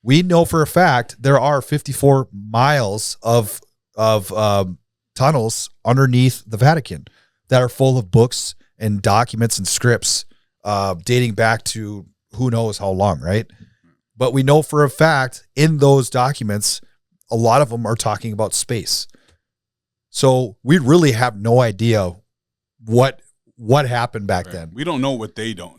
we know for a fact there are 54 miles of tunnels underneath the Vatican that are full of books and documents and scripts dating back to who knows how long, right? But we know for a fact in those documents, a lot of them are talking about space. So we really have no idea what happened back then. We don't know what they know.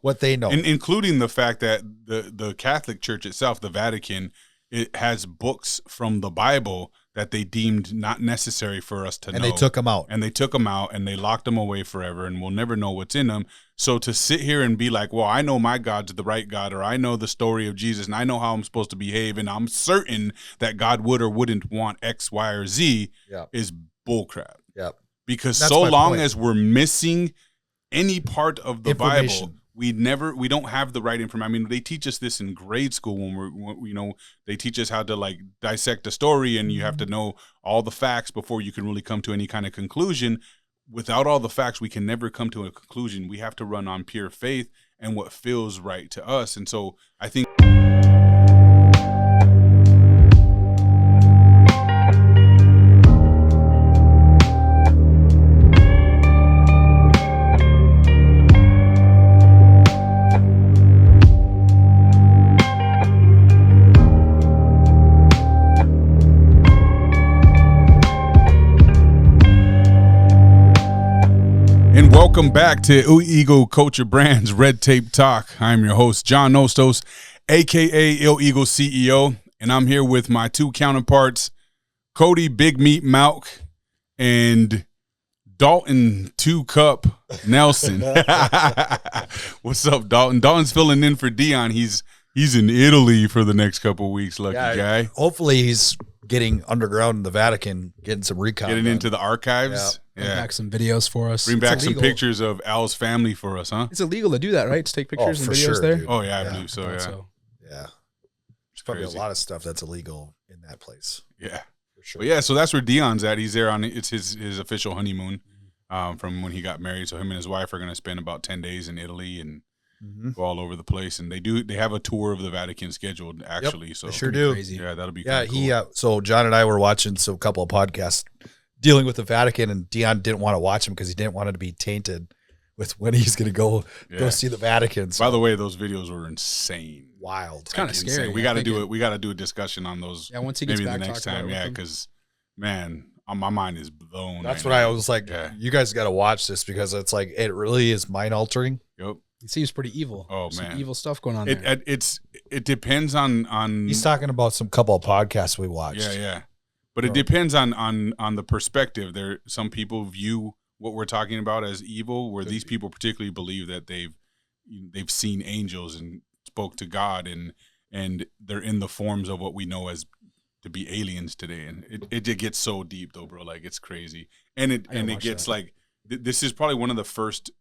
And including the fact that the Catholic Church itself, the Vatican, it has books from the Bible that they deemed not necessary for us to know. And they took them out. And they locked them away forever, and we'll never know what's in them. So to sit here and be like, well, I know my God's the right God, or I know the story of Jesus, and I know how I'm supposed to behave, and I'm certain that God would or wouldn't want X, Y, or Z is bullcrap. Yep. Because so long as we're missing any part of the Bible, we don't have the right information. I mean, they teach us this in grade school when they teach us how to like dissect a story, and you have to know all the facts before you can really come to any kind of conclusion. Without all the facts, we can never come to a conclusion. We have to run on pure faith and what feels right to us. And so I think welcome back to Ego Culture Brands Red Tape Talk. I'm your host, John Nostos, a.k.a. Ill Eagle CEO, and I'm here with my two counterparts, Cody Big Meat Malk and Dalton 2 Cup Nelson. What's up, Dalton? Dalton's filling in for Dion. He's in Italy for the next couple of weeks, lucky guy. Hopefully he's getting underground in the Vatican, getting some recon. Getting into the archives. Bring back some videos for us. Bring back some pictures of Al's family for us, huh? It's illegal to do that, right? To take pictures and videos there? Dude. Oh, yeah, I believe so, yeah. Yeah. There's probably a lot of stuff that's illegal in that place. Yeah. For sure. But yeah, so that's where Dion's at. He's there it's his official honeymoon from when he got married. So him and his wife are going to spend about 10 days in Italy and go all over the place. And they have a tour of the Vatican scheduled, actually. Yep, so they sure do. Crazy. Yeah, that'll be cool. So John and I were watching a couple of podcasts dealing with the Vatican, and Dion didn't want to watch them because he didn't want it to be tainted with when he's going to go see the Vatican. So. By the way, those videos were insane. Wild. It's kind of scary. We got to do it. We got to do a discussion on those. Yeah, once he gets maybe back the next time. Yeah, because man, my mind is blown. That's what I was like. Yeah. You guys got to watch this because it's like it really is mind altering. Yep. It seems pretty evil. Oh man, some evil stuff going on there. It depends on. He's talking about some couple of podcasts we watched. Yeah. But it depends on the perspective. Some people view what we're talking about as evil, where these people particularly believe that they've seen angels and spoke to God, and they're in the forms of what we know as to be aliens today. And it gets so deep though, bro. Like it's crazy. And it gets that. Like this is probably one of the first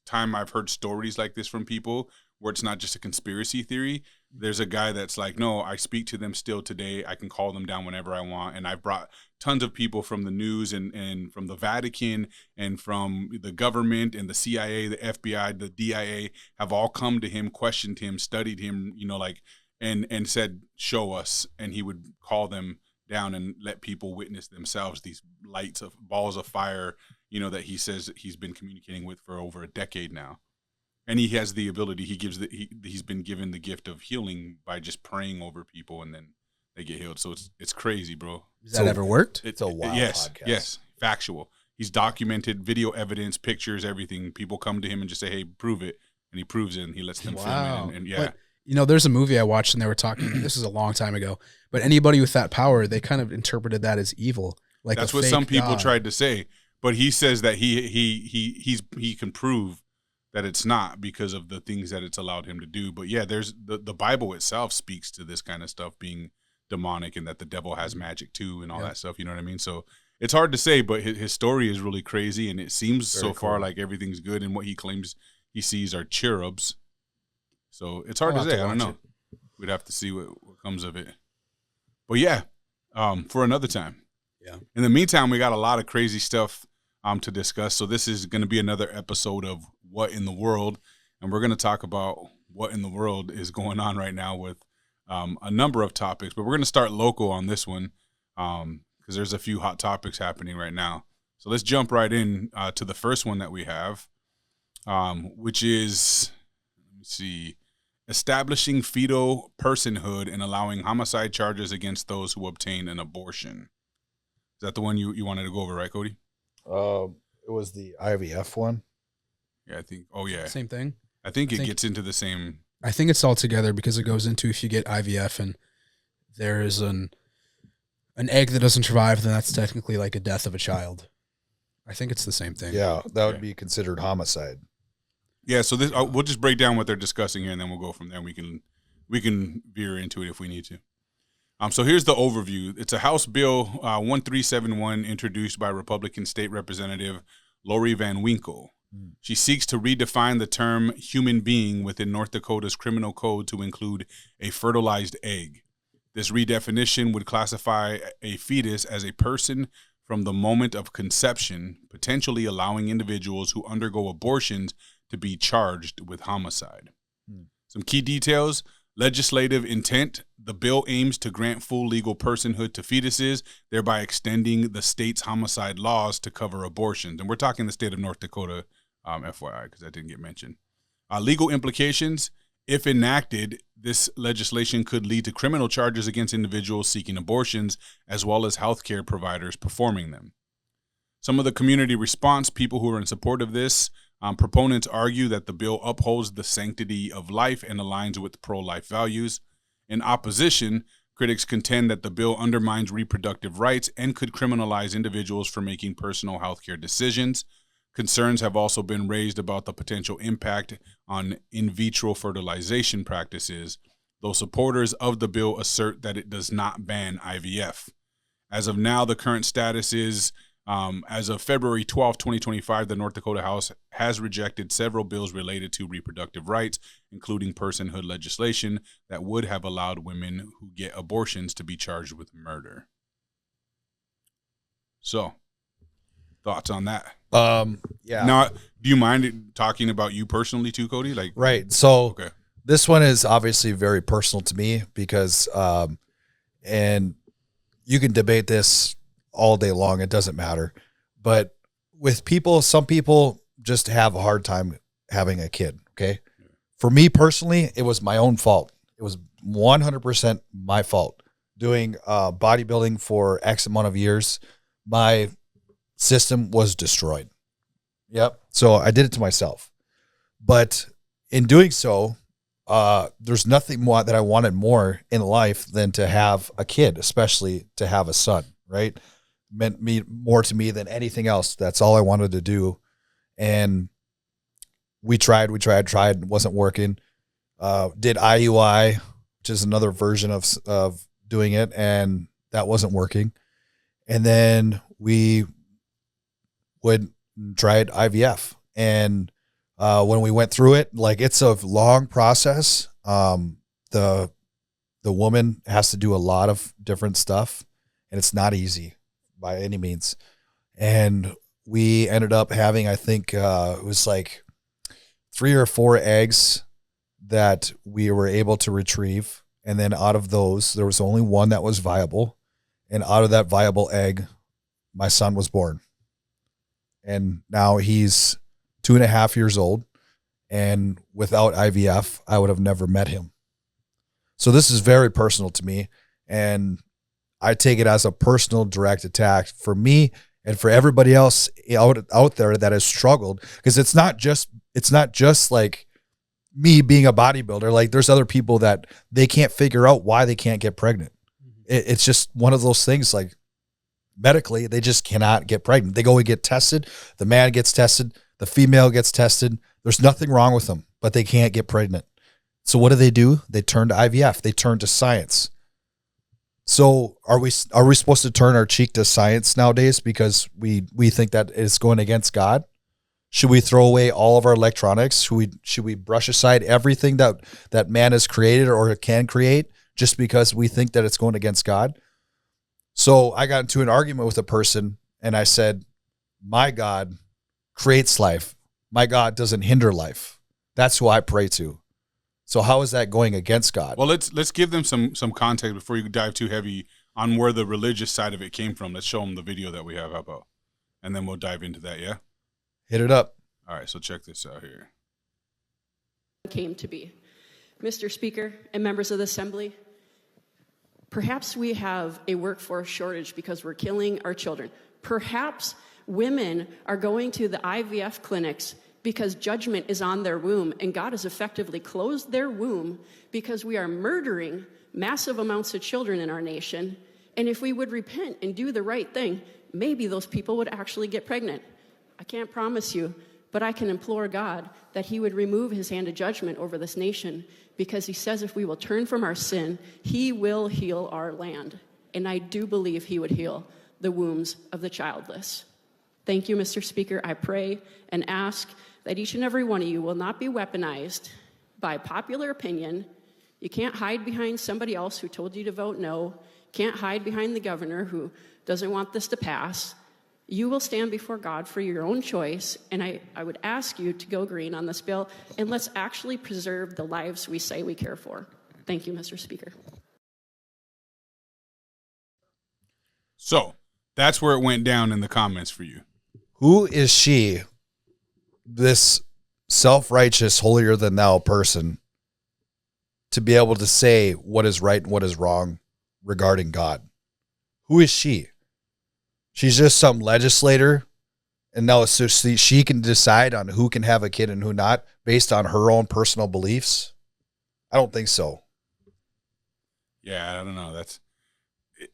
time I've heard stories like this from people where it's not just a conspiracy theory. There's a guy that's like, no, I speak to them still today. I can call them down whenever I want. And I've brought tons of people from the news and from the Vatican and from the government and the CIA, the FBI, the DIA have all come to him, questioned him, studied him, and said, show us. And he would call them down and let people witness themselves, these lights of balls of fire, that he says he's been communicating with for over a decade now. And he has the ability, he's been given the gift of healing by just praying over people and then they get healed. So it's crazy, bro. Has that ever worked? It's a wild podcast. Yes, factual. He's documented video evidence, pictures, everything. People come to him and just say, hey, prove it. And he proves it and he lets them film it. And yeah. But, there's a movie I watched and they were talking, this is a long time ago, but anybody with that power, they kind of interpreted that as evil. Like that's what some people tried to say. But he says that he can prove that it's not because of the things that it's allowed him to do. But yeah, there's the Bible itself speaks to this kind of stuff being demonic and that the devil has magic too and all that stuff. You know what I mean? So it's hard to say, but his story is really crazy and it seems very far like everything's good and what he claims he sees are cherubs. So it's hard to say. I don't know. We'd have to see what comes of it. But yeah, for another time. Yeah. In the meantime, we got a lot of crazy stuff to discuss. So this is going to be another episode of What in the World, and we're going to talk about what in the world is going on right now with a number of topics, but we're going to start local on this one because there's a few hot topics happening right now. So let's jump right in to the first one that we have, which is, let me see, establishing fetal personhood and allowing homicide charges against those who obtain an abortion. Is that the one you wanted to go over, right, Cody? It was the IVF one. Yeah, I think. Oh, yeah. Same thing. I think it gets into the same. I think it's all together because it goes into if you get IVF and there is an egg that doesn't survive, then that's technically like a death of a child. I think it's the same thing. Yeah, that would be considered homicide. Yeah, so this we'll just break down what they're discussing here, and then we'll go from there. We can veer into it if we need to. So here's the overview. It's a House Bill 1371 introduced by Republican State Representative Lori Van Winkle. She seeks to redefine the term human being within North Dakota's criminal code to include a fertilized egg. This redefinition would classify a fetus as a person from the moment of conception, potentially allowing individuals who undergo abortions to be charged with homicide. Some key details: legislative intent. The bill aims to grant full legal personhood to fetuses, thereby extending the state's homicide laws to cover abortions. And we're talking the state of North Dakota, FYI, because that didn't get mentioned. Legal implications. If enacted, this legislation could lead to criminal charges against individuals seeking abortions, as well as healthcare providers performing them. Some of the community response, people who are in support of this, proponents argue that the bill upholds the sanctity of life and aligns with pro-life values. In opposition, critics contend that the bill undermines reproductive rights and could criminalize individuals for making personal healthcare decisions. Concerns have also been raised about the potential impact on in vitro fertilization practices, though supporters of the bill assert that it does not ban IVF. As of now, the current status is, as of February 12, 2025, the North Dakota House has rejected several bills related to reproductive rights, including personhood legislation that would have allowed women who get abortions to be charged with murder. So, thoughts on that? Yeah. Now, do you mind talking about you personally too, Cody? Like, right. So okay. This one is obviously very personal to me because, and you can debate this all day long. It doesn't matter. But with people, some people just have a hard time having a kid. Okay. For me personally, it was my own fault. It was 100% my fault. Doing bodybuilding for X amount of years, my system was destroyed. Yep. So I did it to myself. But in doing so, there's nothing more that I wanted more in life than to have a kid, especially to have a son, right? Meant more to me than anything else. That's all I wanted to do. And we tried, it wasn't working. Did IUI, which is another version of doing it, and that wasn't working. And then we would try IVF. And when we went through it, like, it's a long process. The woman has to do a lot of different stuff, and it's not easy by any means. And we ended up having, I think it was like 3 or 4 eggs that we were able to retrieve. And then out of those, there was only one that was viable. And out of that viable egg, my son was born. And now he's 2.5 years old. And without IVF, I would have never met him. So this is very personal to me. And I take it as a personal direct attack for me and for everybody else out there that has struggled. Because it's not just like me being a bodybuilder. Like, there's other people that they can't figure out why they can't get pregnant. It's just one of those things, like, medically, they just cannot get pregnant. They go and get tested. The man gets tested. The female gets tested. There's nothing wrong with them, but they can't get pregnant. So what do? They turn to IVF. They turn to science. So are we supposed to turn our cheek to science nowadays because we think that it's going against God? Should we throw away all of our electronics? Should we brush aside everything that man has created or can create just because we think that it's going against God? So I got into an argument with a person, and I said, my God creates life. My God doesn't hinder life. That's who I pray to. So how is that going against God? Well, let's give them some context before you dive too heavy on where the religious side of it came from. Let's show them the video that we have. How about? And then we'll dive into that, yeah? Hit it up. All right, so check this out here. Came to be. Mr. Speaker and members of the Assembly, perhaps we have a workforce shortage because we're killing our children. Perhaps women are going to the IVF clinics because judgment is on their womb, and God has effectively closed their womb because we are murdering massive amounts of children in our nation. And if we would repent and do the right thing, maybe those people would actually get pregnant. I can't promise you, but I can implore God that he would remove his hand of judgment over this nation, because he says if we will turn from our sin, he will heal our land. And I do believe he would heal the wombs of the childless. Thank you, Mr. Speaker. I pray and ask that each and every one of you will not be weaponized by popular opinion. You can't hide behind somebody else who told you to vote no. Can't hide behind the governor who doesn't want this to pass. You will stand before God for your own choice, and I would ask you to go green on this bill, and let's actually preserve the lives we say we care for. Thank you, Mr. Speaker. So that's where it went down in the comments for you. Who is she, this self-righteous, holier-than-thou person, to be able to say what is right and what is wrong regarding God? Who is she? She's just some legislator, and now so she can decide on who can have a kid and who not based on her own personal beliefs? I don't think so. Yeah, I don't know.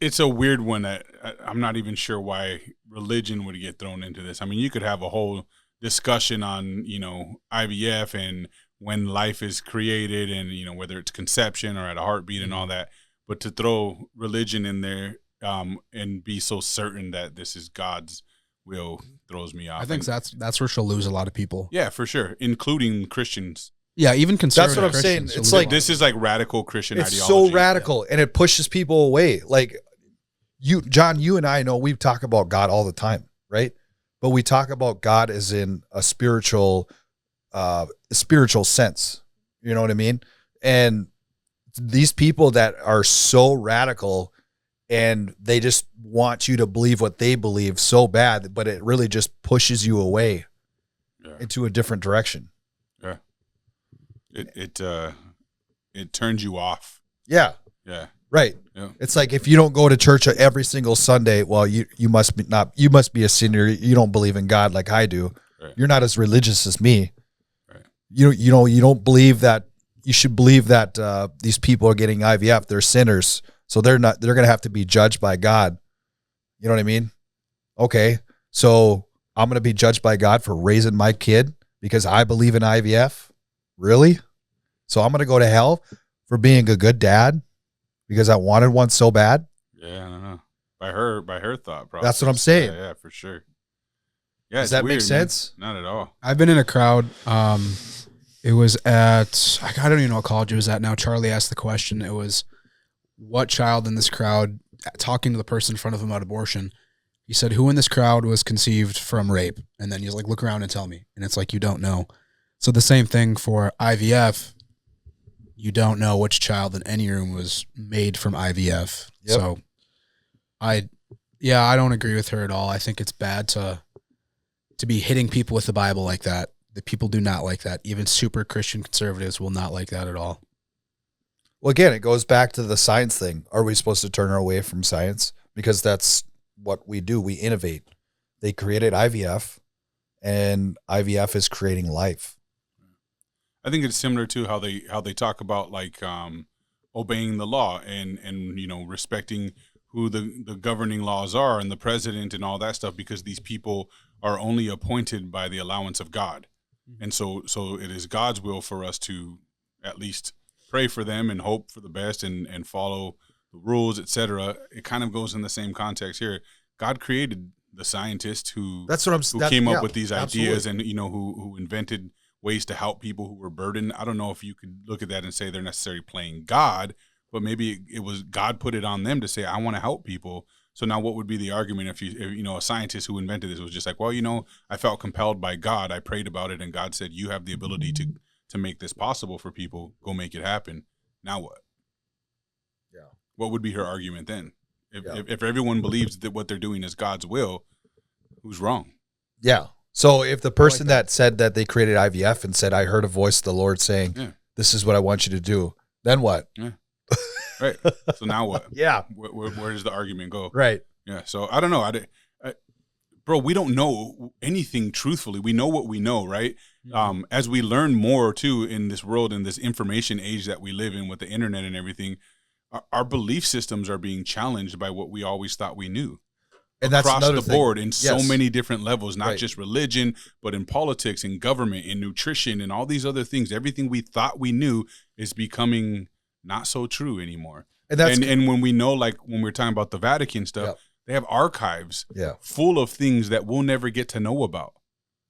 It's a weird one that I'm not even sure why religion would get thrown into this. I mean, you could have a whole discussion on, IVF and when life is created and, whether it's conception or at a heartbeat and all that. But to throw religion in there and be so certain that this is God's will throws me off. I think that's where she'll lose a lot of people. Yeah, for sure, including Christians. Yeah, even conservative. That's what I'm Christians saying. It's will like lose. This is like radical Christian it's ideology. so radical, and it pushes people away. Like John, you and I know we talk about God all the time, right? But we talk about God as in a spiritual sense. You know what I mean? And these people that are so radical and they just want you to believe what they believe so bad, but it really just pushes you away into a different direction. Yeah. It turns you off. Yeah. Yeah. Right. Yeah. It's like if you don't go to church every single Sunday, well, you must be a sinner. You don't believe in God like I do. Right. You're not as religious as me. Right. You don't believe that. You should believe that these people are getting IVF. They're sinners, so they're going to have to be judged by God. You know what I mean? Okay, so I'm going to be judged by God for raising my kid because I believe in IVF. Really? So I'm going to go to hell for being a good dad because I wanted one so bad? Yeah, I don't know. By her thought process. That's what I'm saying. Yeah, for sure. Yeah, does that weird, make sense? Man. Not at all. I've been in a crowd. It was at, I don't even know what college it was at now. Charlie asked the question. It was, what child in this crowd, talking to the person in front of him about abortion, he said, who in this crowd was conceived from rape? And then he's like, look around and tell me. And it's like, you don't know. So the same thing for IVF. You don't know which child in any room was made from IVF. Yep. So I don't agree with her at all. I think it's bad to be hitting people with the Bible like that. The people do not like that. Even super Christian conservatives will not like that at all. Well, again, it goes back to the science thing. Are we supposed to turn our way from science? Because that's what we do. We innovate. They created IVF, and IVF is creating life. I think it's similar to how they talk about like obeying the law and respecting who the governing laws are and the president and all that stuff, because these people are only appointed by the allowance of God. And so it is God's will for us to at least pray for them and hope for the best and follow the rules, etc. It kind of goes in the same context here. God created the scientists who came up with these ideas and who invented ways to help people who were burdened. I don't know if you could look at that and say they're necessarily playing God, but maybe it was God put it on them to say, I want to help people. So now what would be the argument if a scientist who invented this was just like, well, I felt compelled by God. I prayed about it and God said, you have the ability to make this possible for people. Go make it happen. Now what? Yeah. What would be her argument then? Yeah. If everyone believes that what they're doing is God's will, who's wrong? Yeah. So if the person that said that they created IVF and said, I heard a voice of the Lord saying, this is what I want you to do, then what? Yeah. Right. So now what? Yeah. Where does the argument go? Right. Yeah. So I don't know. Bro, we don't know anything truthfully. We know what we know, right? Mm-hmm. As we learn more too in this world, in this information age that we live in with the internet and everything, our belief systems are being challenged by what we always thought we knew. And that's across the board in yes. so many different levels, not right. just religion, but in politics, in government, in nutrition, and all these other things. Everything we thought we knew is becoming not so true anymore. And when we know, like when we're talking about the Vatican stuff, yep. they have archives full of things that we'll never get to know about.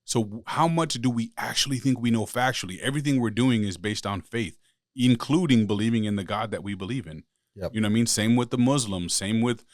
So how much do we actually think we know factually? Everything we're doing is based on faith, including believing in the God that we believe in. Yep. You know what I mean? Same with the Muslims, same with,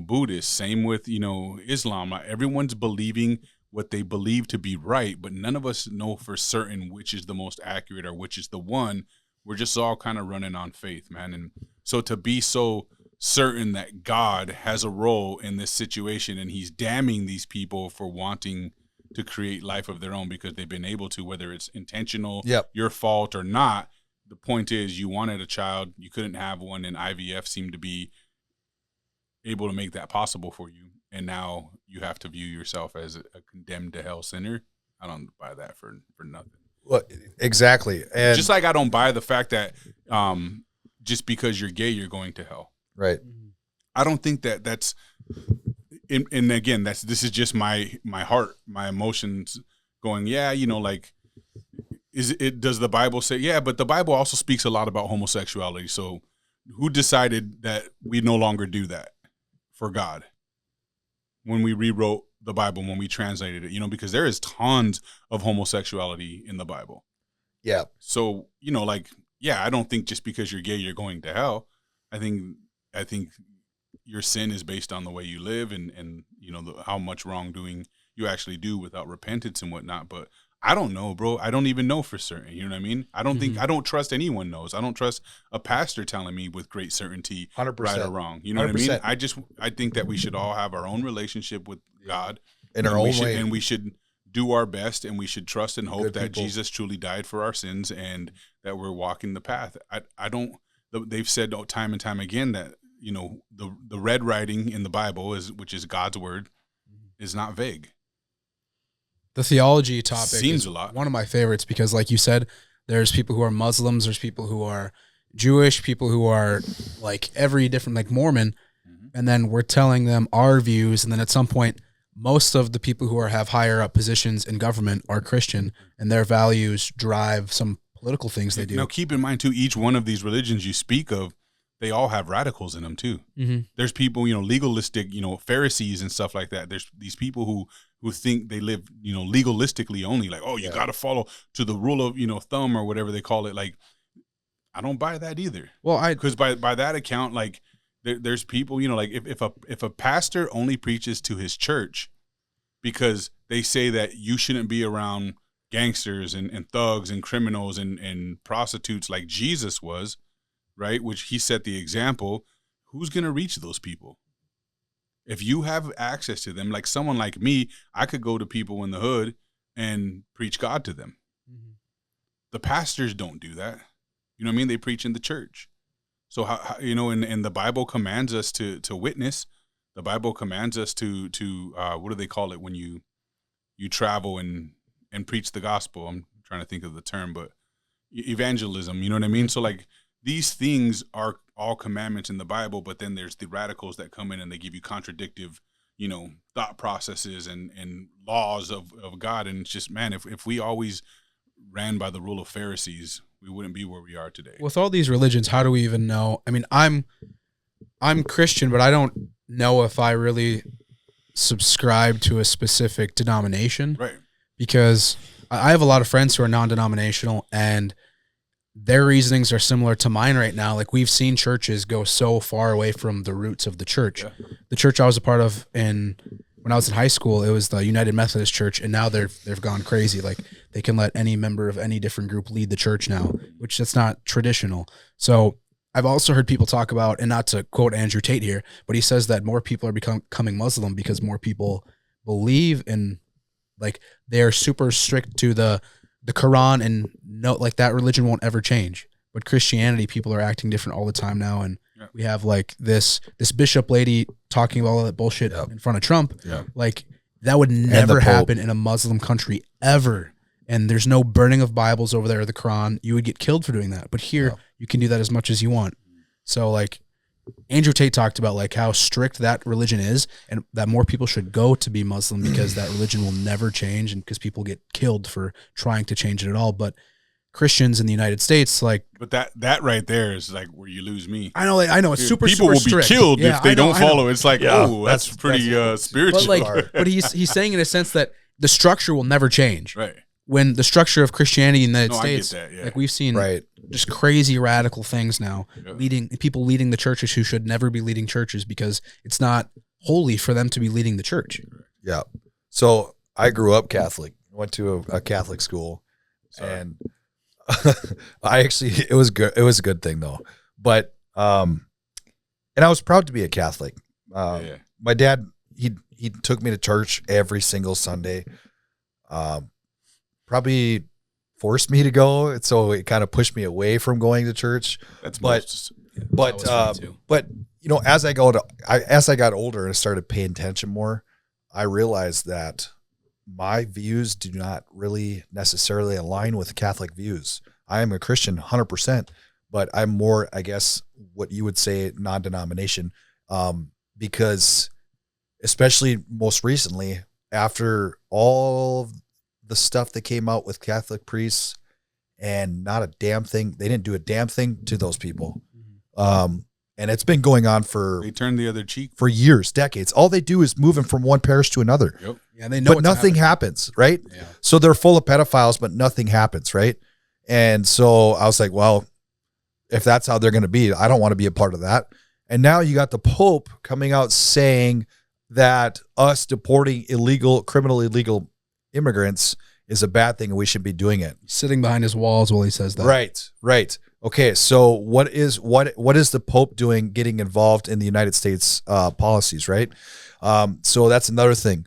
Buddhists, same with, Islam. Everyone's believing what they believe to be right, but none of us know for certain which is the most accurate or which is the one. We're just all kind of running on faith, man. And so to be so certain that God has a role in this situation and he's damning these people for wanting to create life of their own because they've been able to, whether it's intentional, your fault or not. The point is you wanted a child, you couldn't have one, and IVF seemed to be able to make that possible for you. And now you have to view yourself as a condemned to hell sinner. I don't buy that for nothing. Well, exactly. And just like I don't buy the fact that just because you're gay, you're going to hell. Right. I don't think that's and again, this is just my heart, my emotions going, does the Bible say, but the Bible also speaks a lot about homosexuality. So who decided that we no longer do that for God when we rewrote the Bible, when we translated it, because there is tons of homosexuality in the Bible. Yeah. So, I don't think just because you're gay, you're going to hell. I think your sin is based on the way you live and how much wrongdoing you actually do without repentance and whatnot. But I don't know, bro. I don't even know for certain. You know what I mean? I don't think, I don't trust anyone knows. I don't trust a pastor telling me with great certainty 100%. Right or wrong. You know 100%. What I mean? I think that we should all have our own relationship with God in our own way. And we should do our best and we should trust and hope that Jesus truly died for our sins and that we're walking the path. They've said time and time again that, the red writing in the Bible which is God's word is not vague. The theology topic seems is a lot. One of my favorites because, like you said, there's people who are Muslims, there's people who are Jewish, people who are like every different, like Mormon, and then we're telling them our views, and then at some point, most of the people who have higher up positions in government are Christian, and their values drive some political things they do. Now, keep in mind too, each one of these religions you speak of, they all have radicals in them too. Mm-hmm. There's people, legalistic, Pharisees and stuff like that. There's these people who think they live, legalistically only, like, you got to follow to the rule of, thumb or whatever they call it. Like, I don't buy that either. Well, because by that account, like there's people, like if a pastor only preaches to his church because they say that you shouldn't be around gangsters and thugs and criminals and prostitutes like Jesus was, right? Which he set the example. Who's going to reach those people? If you have access to them, like someone like me, I could go to people in the hood and preach God to them. Mm-hmm. The pastors don't do that. You know what I mean? They preach in the church. So, how and the Bible commands us to witness. The Bible commands us to what do they call it when you travel and preach the gospel? I'm trying to think of the term, but evangelism, you know what I mean? So like these things are all commandments in the Bible, but then there's the radicals that come in and they give you contradictive, thought processes and laws of God. And it's just, man, if we always ran by the rule of Pharisees, we wouldn't be where we are today. With all these religions, how do we even know? I mean, I'm Christian, but I don't know if I really subscribe to a specific denomination. Right. Because I have a lot of friends who are non-denominational and their reasonings are similar to mine right now. Like we've seen churches go so far away from the roots of the church. Yeah. The church I was a part of when I was in high school, it was the United Methodist Church, and now they've gone crazy. Like they can let any member of any different group lead the church now, which that's not traditional. So I've also heard people talk about, and not to quote Andrew Tate here, but he says that more people are becoming Muslim because more people believe in, like, they are super strict to the Quran, and no, like, that religion won't ever change. But Christianity, people are acting different all the time now, and we have like this bishop lady talking about all that bullshit in front of Trump. Like, that would never happen in a Muslim country ever. And there's no burning of Bibles over there or the Quran. You would get killed for doing that. But here, you can do that as much as you want. So, like, Andrew Tate talked about, like, how strict that religion is, and that more people should go to be Muslim because that religion will never change, and because people get killed for trying to change it at all. But Christians in the United States, like, but that right there is like where you lose me. I know it's super. People will strict. be killed if they don't follow. It's like, that's pretty spiritual. But like, but he's saying in a sense that the structure will never change. Right. When the structure of Christianity in the United States, I get that, like, we've seen just crazy radical things now, leading the churches who should never be leading churches because it's not holy for them to be leading the church. Yeah. So I grew up Catholic, went to a Catholic school, and it was good. It was a good thing though. But, and I was proud to be a Catholic. My dad, he took me to church every single Sunday. Probably forced me to go. And so it kind of pushed me away from going to church. But you know, as I got older and I started paying attention more, I realized that my views do not really necessarily align with Catholic views. I am a Christian 100%, but I'm more, I guess, what you would say non-denomination, because especially most recently, after all the stuff that came out with Catholic priests, and not a damn thing, they didn't do a damn thing to those people. And it's been going on they turned the other cheek for years, decades. All they do is move them from one parish to another. Yep. Yeah, they know, but nothing happens, right? Yeah. So they're full of pedophiles, but nothing happens, right? And so I was like, well, if that's how they're going to be, I don't want to be a part of that. And now you got the Pope coming out saying that us deporting criminal illegal immigrants is a bad thing and we should be doing it. Sitting behind his walls while he says that. Right. Okay, so what is the Pope doing getting involved in the United States policies, right? So that's another thing.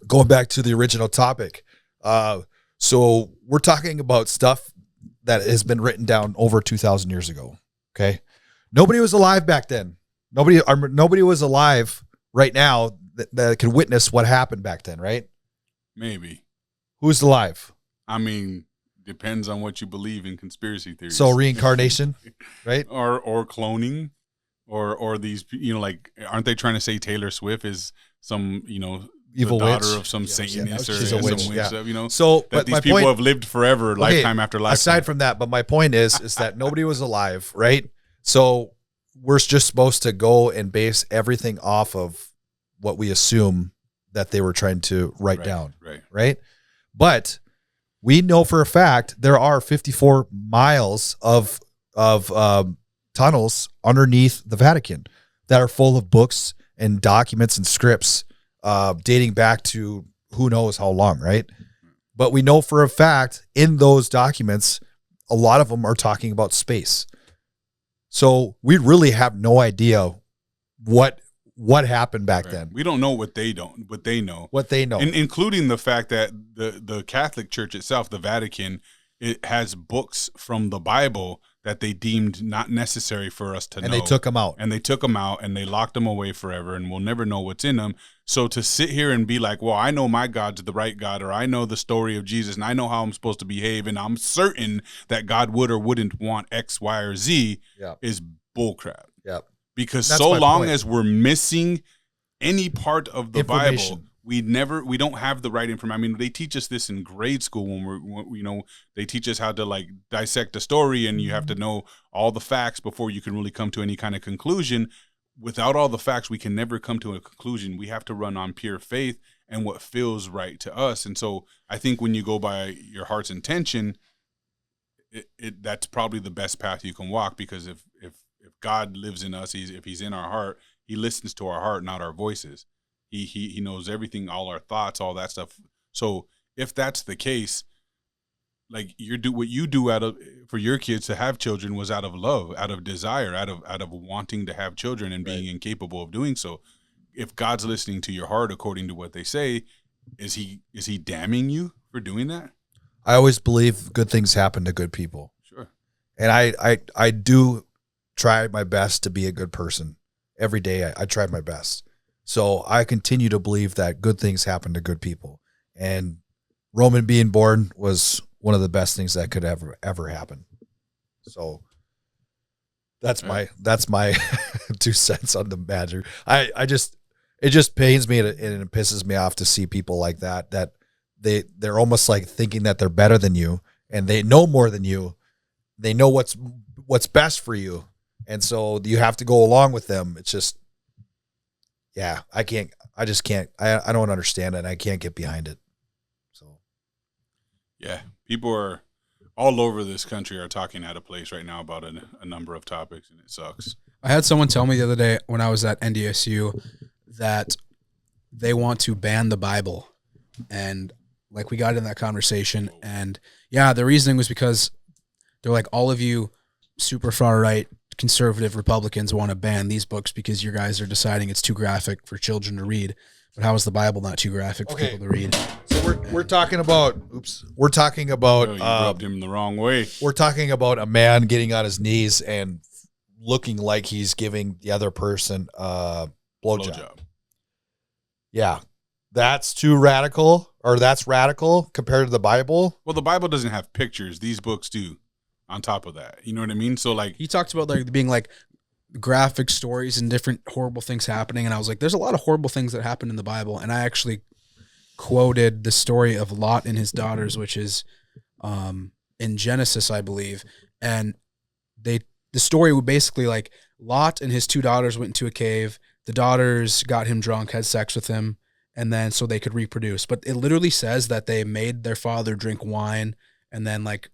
Going back to the original topic. So we're talking about stuff that has been written down over 2,000 years ago, okay? Nobody was alive back then. Nobody was alive right now that could witness what happened back then, right? Maybe. Who's alive? I mean, depends on what you believe in conspiracy theories. So reincarnation, right? Or cloning, or these, you know, like, aren't they trying to say Taylor Swift is some, you know, evil daughter witch of some Satanist or she's some a witch, witch, you know? So, that but these my people point, have lived forever, lifetime after lifetime. Aside from that, but my point is that nobody was alive, right? So we're just supposed to go and base everything off of what we assume that they were trying to write down, right? But we know for a fact there are 54 miles of tunnels underneath the Vatican that are full of books and documents and scripts dating back to who knows how long, right? But we know for a fact in those documents, a lot of them are talking about space. So we really have no idea what happened back then. We don't know what they know. And including the fact that the Catholic Church itself, the Vatican, it has books from the Bible that they deemed not necessary for us to know. And they took them out. And they locked them away forever, and we'll never know what's in them. So to sit here and be like, well, I know my God's the right God, or I know the story of Jesus, and I know how I'm supposed to behave, and I'm certain that God would or wouldn't want X, Y, or Z, is bullcrap. Yeah. Because that's so long as we're missing any part of the Bible, we don't have the right information. I mean, they teach us this in grade school when they teach us how to, like, dissect a story, and you have to know all the facts before you can really come to any kind of conclusion. Without all the facts, we can never come to a conclusion. We have to run on pure faith and what feels right to us. And so I think when you go by your heart's intention, that's probably the best path you can walk, because if God lives in us, if he's in our heart, he listens to our heart, not our voices. He knows everything, all our thoughts, all that stuff. So if that's the case, like what you do for your kids to have children was out of love, out of desire, out of wanting to have children and being incapable of doing so. If God's listening to your heart, according to what they say, is he damning you for doing that? I always believe good things happen to good people. Sure. And I do try my best to be a good person. Every day I try my best. So I continue to believe that good things happen to good people. And Roman being born was one of the best things that could ever happen. So that's my 2 cents on the matter. It just pains me and it pisses me off to see people like that they're almost like thinking that they're better than you and they know more than you. They know what's best for you. And so you have to go along with them. It's just, yeah, I just can't, I don't understand it. And I can't get behind it. So, yeah, people are all over this country are talking out of place right now about a number of topics, and it sucks. I had someone tell me the other day when I was at NDSU that they want to ban the Bible. And like we got in that conversation, and yeah, the reasoning was because they're like, all of you super far right conservative Republicans want to ban these books because you guys are deciding it's too graphic for children to read. But how is the Bible not too graphic for people to read? So we're talking about you rubbed him the wrong way. We're talking about a man getting on his knees and looking like he's giving the other person a blowjob. Yeah. That's too radical, or that's radical compared to the Bible. Well, the Bible doesn't have pictures. These books do. On top of that, you know what I mean? So like, he talked about like being like graphic stories and different horrible things happening. And I was like, there's a lot of horrible things that happen in the Bible. And I actually quoted the story of Lot and his daughters, which is in Genesis, I believe. And the story would basically like Lot and his 2 daughters went into a cave. The daughters got him drunk, had sex with him, and then so they could reproduce. But it literally says that they made their father drink wine and then like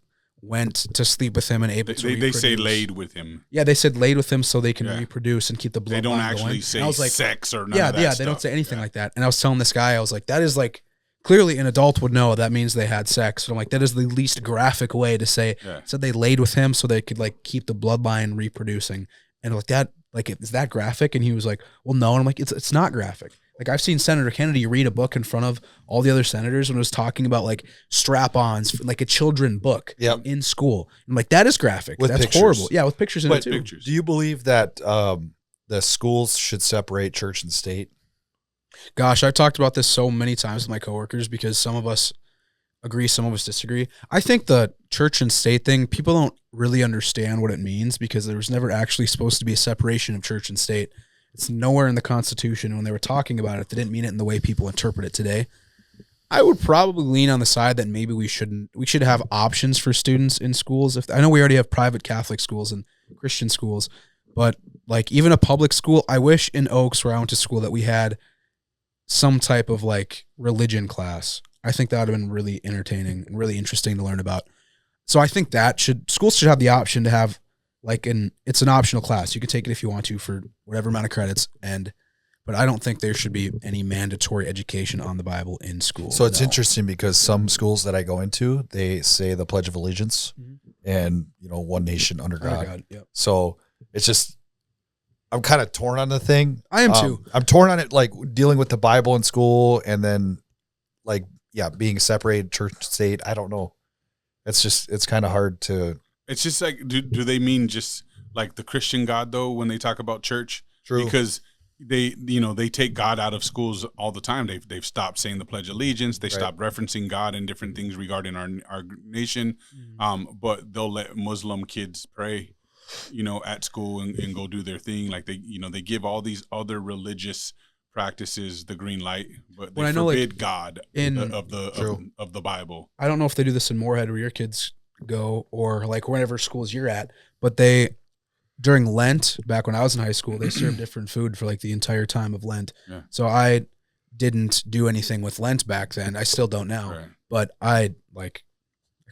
went to sleep with him and able to reproduce. They say laid with him. Yeah, they said laid with him so they can reproduce and keep the bloodline going. They don't actually say like, sex or none of that stuff. They don't say anything like that. And I was telling this guy, I was like, that is like, clearly an adult would know that means they had sex. But I'm like, that is the least graphic way to say. Said they laid with him so they could like keep the bloodline reproducing. And like that, like, is that graphic? And he was like, well, no. And I'm like, it's not graphic. Like, I've seen Senator Kennedy read a book in front of all the other senators when it was talking about like strap-ons, like a children book in school. I'm like, that is graphic. That's pictures. Horrible. Yeah, with pictures in it too. Pictures. Do you believe that the schools should separate church and state? Gosh, I've talked about this so many times with my coworkers because some of us agree, some of us disagree. I think the church and state thing, people don't really understand what it means because there was never actually supposed to be a separation of church and state. It's nowhere in the Constitution. When they were talking about it, they didn't mean it in the way people interpret it today. I would probably lean on the side that maybe we should have options for students in schools. I know we already have private Catholic schools and Christian schools, but like even a public school, I wish in Oaks where I went to school that we had some type of like religion class. I think that would have been really entertaining and really interesting to learn about. So I think that schools should have the option to have like it's an optional class. You can take it if you want to for whatever amount of credits, but I don't think there should be any mandatory education on the Bible in school. So it's interesting because some schools that I go into, they say the Pledge of Allegiance and, one nation under God. Yep. So it's just, I'm kind of torn on the thing. I am too. I'm torn on it, like dealing with the Bible in school and then like, being separated church and state. I don't know. It's kind of hard to. It's just like, do they mean just like the Christian God though, when they talk about church? True. Because they take God out of schools all the time. They've stopped saying the Pledge of Allegiance. They stopped referencing God and different things regarding our nation. But they'll let Muslim kids pray, at school and go do their thing. Like they give all these other religious practices the green light, but they forbid God of the Bible. I don't know if they do this in Moorhead where your kids go or like wherever schools you're at, but during Lent, back when I was in high school, they served different food for like the entire time of Lent. Yeah. So I didn't do anything with Lent back then. I still don't now, but I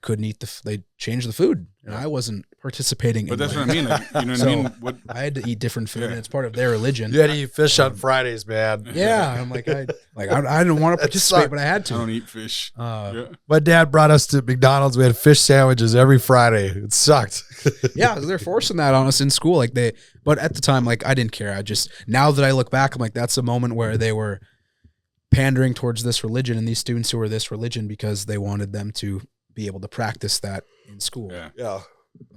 couldn't eat they changed the food, and I wasn't participating. But in that's like, what I mean. Like, you know what So, I mean? What I had to eat different food, and it's part of their religion. You had to eat fish on Fridays, man. Yeah, I'm like I didn't want to participate, but I had I to. don't eat fish. Yeah. My dad brought us to McDonald's. We had fish sandwiches every Friday. It sucked. Yeah, they're forcing that on us in school. But at the time, like I didn't care. Now that I look back, I'm like, that's a moment where they were pandering towards this religion and these students who were this religion because they wanted them to be able to practice that in school. Yeah.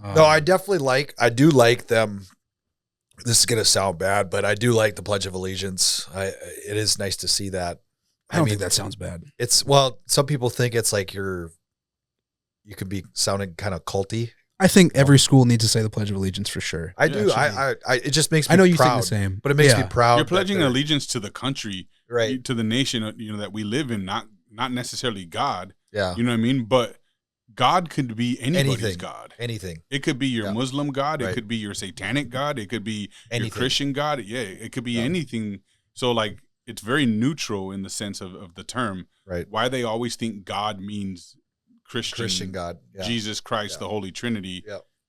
No, I do like them. This is going to sound bad, but I do like the Pledge of Allegiance. It is nice to see that. I don't think that sounds bad. Some people think it's like you could be sounding kind of culty. I think every school needs to say the Pledge of Allegiance for sure. I do. It just makes me I know you proud, think the same, but it makes me proud. You're pledging allegiance to the country, right? To the nation, that we live in, not necessarily God. Yeah. You know what I mean? But God could be anybody's God. Anything. It could be your Muslim God. It Right. could be your satanic God. It could be Anything. your Christian God. Yeah, it could be anything. So like it's very neutral in the sense of the term. Right. Why they always think God means Christian God. Yeah. Jesus Christ, the Holy Trinity,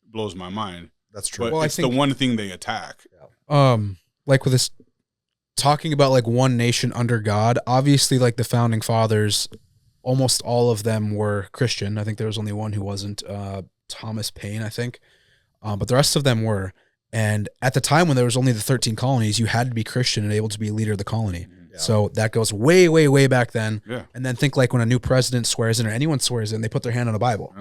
blows my mind. That's true. But it's the one thing they attack. Like with this talking about like one nation under God, obviously like the founding fathers, almost all of them were Christian. I think there was only one who wasn't, Thomas Paine, I think. But the rest of them were. And at the time when there was only the 13 colonies, you had to be Christian and able to be a leader of the colony. Yeah. So that goes way, way, way back then. Yeah. And then think like when a new president swears in or anyone swears in, they put their hand on a Bible.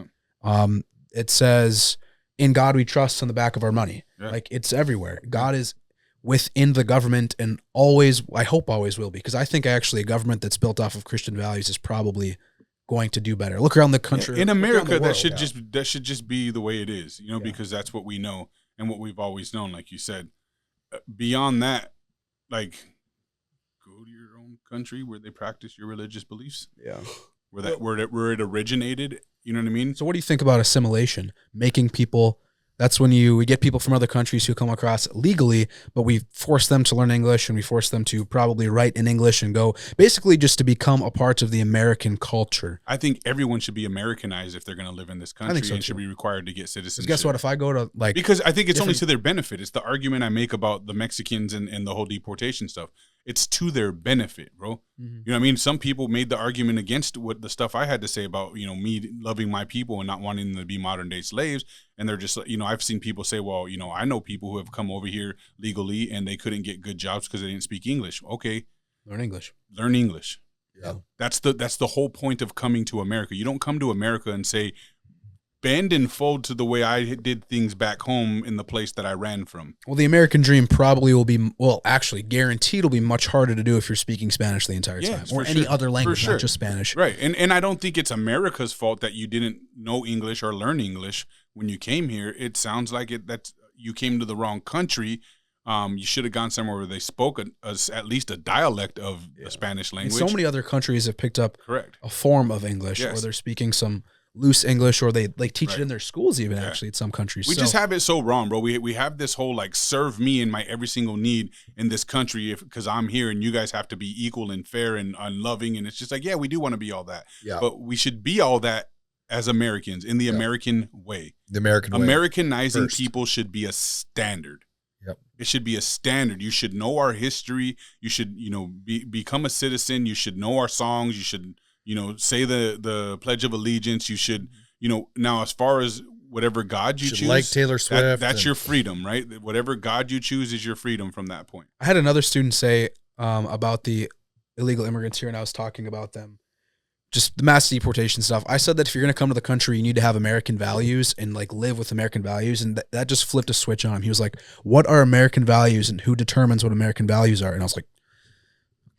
Yeah. It says, "In God we trust" on the back of our money. Yeah. Like it's everywhere. God is within the government and always, I hope always will be, because I think actually a government that's built off of Christian values is probably going to do better. Look around the country. In America, that should just be the way it is, because that's what we know and what we've always known, like you said. Beyond that, like, go to your own country where they practice your religious beliefs. Yeah. Where it originated, you know what I mean? So what do you think about assimilation? Making people, that's when we get people from other countries who come across legally, but we force them to learn English and we force them to probably write in English and go basically just to become a part of the American culture. I think everyone should be Americanized if they're going to live in this country and should be required to get citizenship. Guess what? If I go to because I think it's only to their benefit. It's the argument I make about the Mexicans and the whole deportation stuff. It's to their benefit, bro. Mm-hmm. You know what I mean? Some people made the argument against what the stuff I had to say about, me loving my people and not wanting them to be modern day slaves. And they're just, I've seen people say, well, I know people who have come over here legally and they couldn't get good jobs because they didn't speak English. Okay. Learn English. Learn English. Yeah. That's the whole point of coming to America. You don't come to America and say, bend and fold to the way I did things back home in the place that I ran from. Well, the American dream probably will be, actually guaranteed will be much harder to do if you're speaking Spanish the entire time or any other language, not just Spanish. Right. And I don't think it's America's fault that you didn't know English or learn English when you came here. It sounds like that you came to the wrong country. You should have gone somewhere where they spoke at least a dialect of the Spanish language. And so many other countries have picked up a form of English, or they're speaking some loose English, or they teach it in their schools even actually in some countries. We just have it so wrong, bro. We have this whole serve me and my every single need in this country because I'm here and you guys have to be equal and fair and loving. And it's just like, we do want to be all that. Yeah. But we should be all that as Americans in the American way. The American way. Americanizing people should be a standard. Yep. It should be a standard. You should know our history. You should, become a citizen. You should know our songs. You should say the Pledge of Allegiance. You should, now as far as whatever God you choose, like Taylor Swift, that's your freedom, right? Whatever God you choose is your freedom from that point. I had another student say about the illegal immigrants here, and I was talking about them, just the mass deportation stuff. I said that if you're going to come to the country, you need to have American values and live with American values, and that just flipped a switch on him. He was like, "What are American values, and who determines what American values are?" And I was like,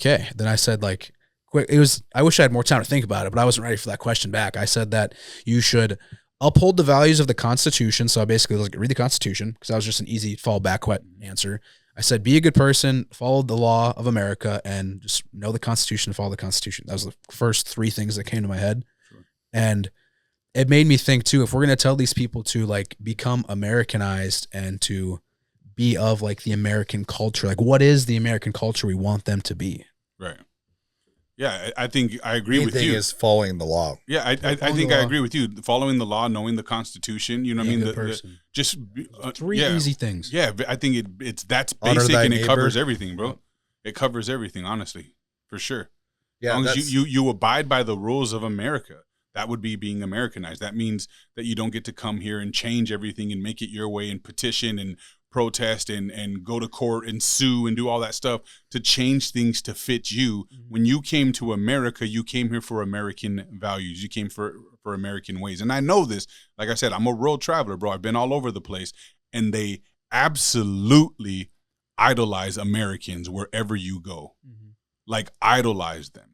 "Okay." Then I said I wish I had more time to think about it, but I wasn't ready for that question back. I said that you should uphold the values of the Constitution. So I basically read the Constitution because that was just an easy fallback answer. I said, be a good person, follow the law of America, and just know the Constitution and follow the Constitution. That was the first three things that came to my head. Sure. And it made me think too, if we're going to tell these people to become Americanized and to be of the American culture, what is the American culture we want them to be? Right. Yeah, I think I agree Main with thing you. is following the law. Yeah, I think I agree with you. Following the law, knowing the Constitution, you know what I mean? Good person. Just Three easy things. Yeah, I think that's Honor basic thy and it neighbor. covers everything, bro. It covers everything, honestly, for sure. Yeah, as long that's- as you abide by the rules of America, that would be being Americanized. That means that you don't get to come here and change everything and make it your way and petition and protest and go to court and sue and do all that stuff to change things to fit you. When you came to America, you came here for American values. You came for American ways. And I know this. Like I said, I'm a world traveler, bro. I've been all over the place. And they absolutely idolize Americans wherever you go. Like, idolize them.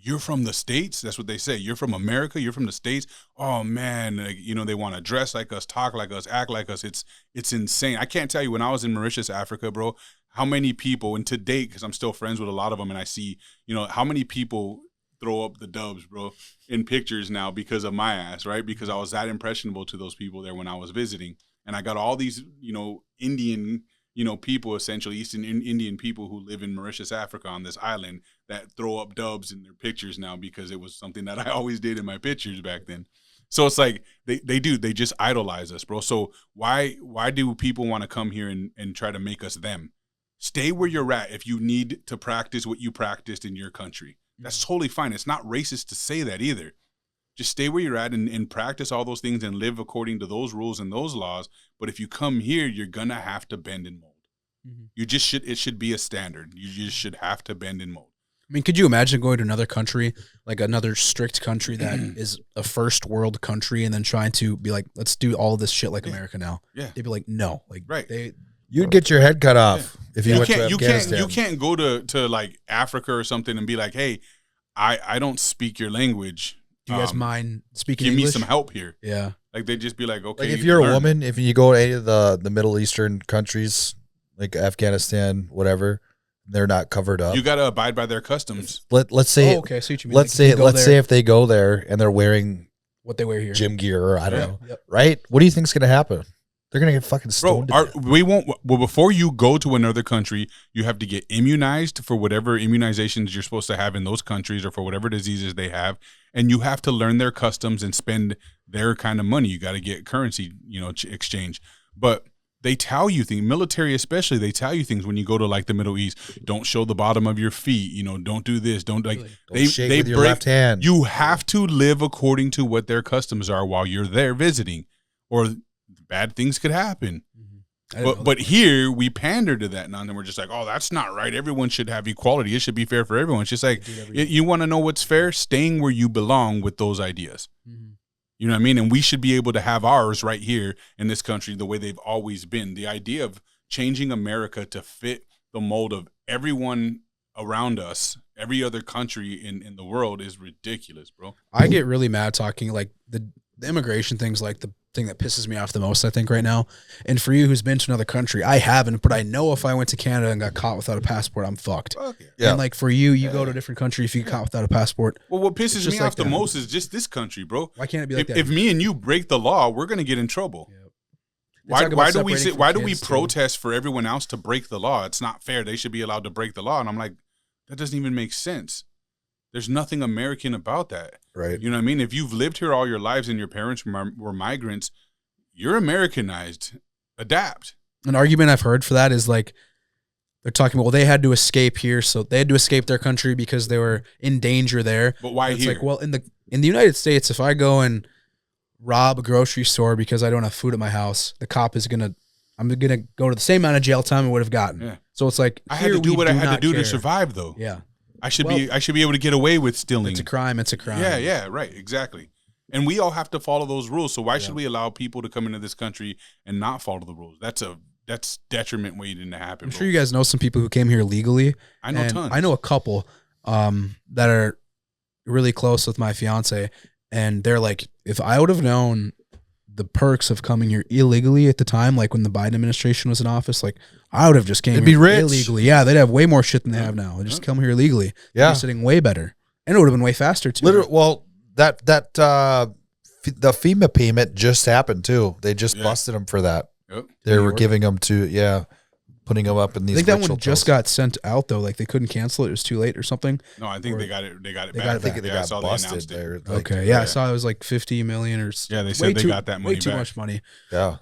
You're from the States? That's what they say. You're from America? You're from the States? Oh, man. Like, you know, they want to dress like us, talk like us, act like us. It's insane. I can't tell you, when I was in Mauritius, Africa, bro, how many people, and to date, because I'm still friends with a lot of them, and I see, you know, how many people throw up the dubs, bro, in pictures now because of my ass, right? Because I was that impressionable to those people there when I was visiting. And I got all these, you know, Indian, you know, people, essentially Eastern Indian people who live in Mauritius, Africa, on this island, that throw up dubs in their pictures now because it was something that I always did in my pictures back then. So it's like they just idolize us, bro. So why do people want to come here and try to make us them? Stay where you're at if you need to practice what you practiced in your country. That's totally fine. It's not racist to say that either. Just stay where you're at and practice all those things and live according to those rules and those laws. But if you come here, you're gonna have to bend and mold. You just should. It should be a standard. You just should have to bend and mold. I mean, could you imagine going to another country, like another strict country that is a first world country, and then trying to be like, let's do all of this shit like America now? Yeah. They'd be like, no, like Right. You'd get your head cut off if you went to you Afghanistan. can't go to like Africa or something and be like, hey, I don't speak your language. Do you guys mind speaking Give English? me some help here. Yeah. Like, they'd just be like, okay. Like, if you're a learn. woman, if you go to any of the Middle Eastern countries, like Afghanistan, whatever, they're not covered up. You got to abide by their customs. Let's say, Oh, okay. I see what you mean. let's Like, if you go say there, if they go there and they're wearing what they wear here. gym gear, or I don't know, Yep. right? What do you think's gonna happen? They're gonna get fucking Bro, stoned. to death. we won't. Well, before you go to another country, you have to get immunized for whatever immunizations you're supposed to have in those countries, or for whatever diseases they have, and you have to learn their customs and spend their kind of money. You got to get currency, you know, exchange. But they tell you things, military especially. They tell you things when you go to like the Middle East. Don't show the bottom of your feet. You know, don't do this. Don't like. Don't shake with your left hand. You have to live according to what their customs are while you're there visiting, or bad things could happen. But here we pander to that now, and we're just like, oh, that's not right. Everyone should have equality. It should be fair for everyone. It's just like, you want to know what's fair? Staying where you belong with those ideas. You know what I mean? And we should be able to have ours right here in this country the way they've always been. The idea of changing America to fit the mold of everyone around us, every other country in the world, is ridiculous, bro. I get really mad talking like the immigration thing's like the thing that pisses me off the most, I think, right now. And for you who's been to another country, I haven't, but I know if I went to Canada and got caught without a passport, I'm fucked. Yeah. And like for you, you go to a different country, if you get caught without a passport. Well, what pisses It's me just off like the that. most is just this country, bro. Why can't it be like that? If me and you break the law, we're gonna get in trouble. They talk about separating Why from do we kids, too. protest for everyone else to break the law? It's not fair. They should be allowed to break the law. And I'm like, that doesn't even make sense. There's nothing American about that. Right. You know what I mean? If you've lived here all your lives and your parents were migrants, you're Americanized. Adapt. An argument I've heard for that is like they're talking about, well, they had to escape here, so they had to escape their country because they were in danger there. But why It's here? like, well, in the United States, if I go and rob a grocery store because I don't have food at my house, the cop is I'm gonna go to the same amount of jail time I would have gotten. Yeah. So it's like I had here to do we what I had to not do care. to survive, though. Yeah, I should be able to get away with stealing. it's a crime. It's a crime. Yeah, right, exactly. And we all have to follow those rules. So why should we allow people to come into this country and not follow the rules? That's detriment waiting to happen. I'm bro. sure you guys know some people who came here legally. I know and tons. I know a couple that are really close with my fiance, and they're like, if I would have known the perks of coming here illegally at the time, like when the Biden administration was in office, like I would have just came They'd here be rich. illegally. Yeah, they'd have way more shit than they have now. They just come here illegally. Yeah. They're sitting way better, and it would have been way faster too. Literally, well, the FEMA payment just happened too. They just busted them for that. Yep. They were giving them to putting them up in these. I think that one ritual just pills. got sent out though. Like they couldn't cancel it; it was too late or something. No, I think they got it. They got it back. got I it think back. they Yeah, I got saw they busted announced it. there. Okay, yeah, I saw it was like 50 million or Yeah, they way said they too- got that money way too back. much money. Yeah.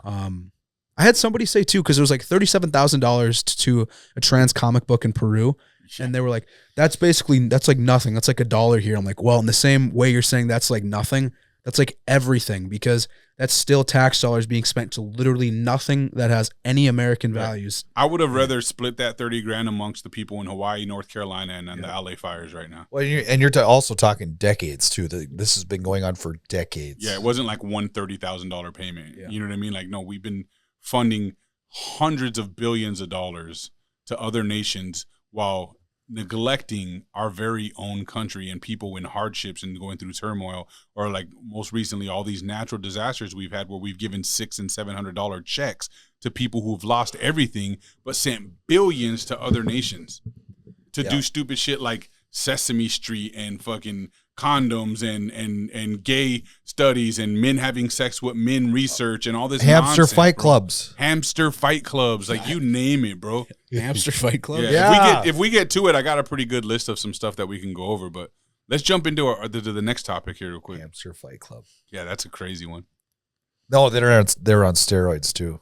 I had somebody say too because it was like $37,000 to a trans comic book in Peru, and they were like, that's like nothing. That's like $1 here. I'm like, well, in the same way you're saying that's like nothing, that's like everything because that's still tax dollars being spent to literally nothing that has any American values. I would have rather split that 30 grand amongst the people in Hawaii, North Carolina, and the LA fires right now. Well, you're also talking decades too. This has been going on for decades. Yeah, it wasn't like one $30,000 payment. Yeah. You know what I mean? Like, no, we've been funding hundreds of billions of dollars to other nations while neglecting our very own country and people in hardships and going through turmoil, or like most recently all these natural disasters we've had where we've given $600 and $700 checks to people who've lost everything but sent billions to other nations to do stupid shit like Sesame Street and fucking condoms and gay studies and men having sex with men research and all this Hamster nonsense, fight bro. clubs. Hamster fight clubs, like you name it, bro. Hamster Fight Club. Yeah. If we get to it, I got a pretty good list of some stuff that we can go over. But let's jump into the next topic here real quick. Hamster fight club. Yeah, that's a crazy one. No, they're on steroids too.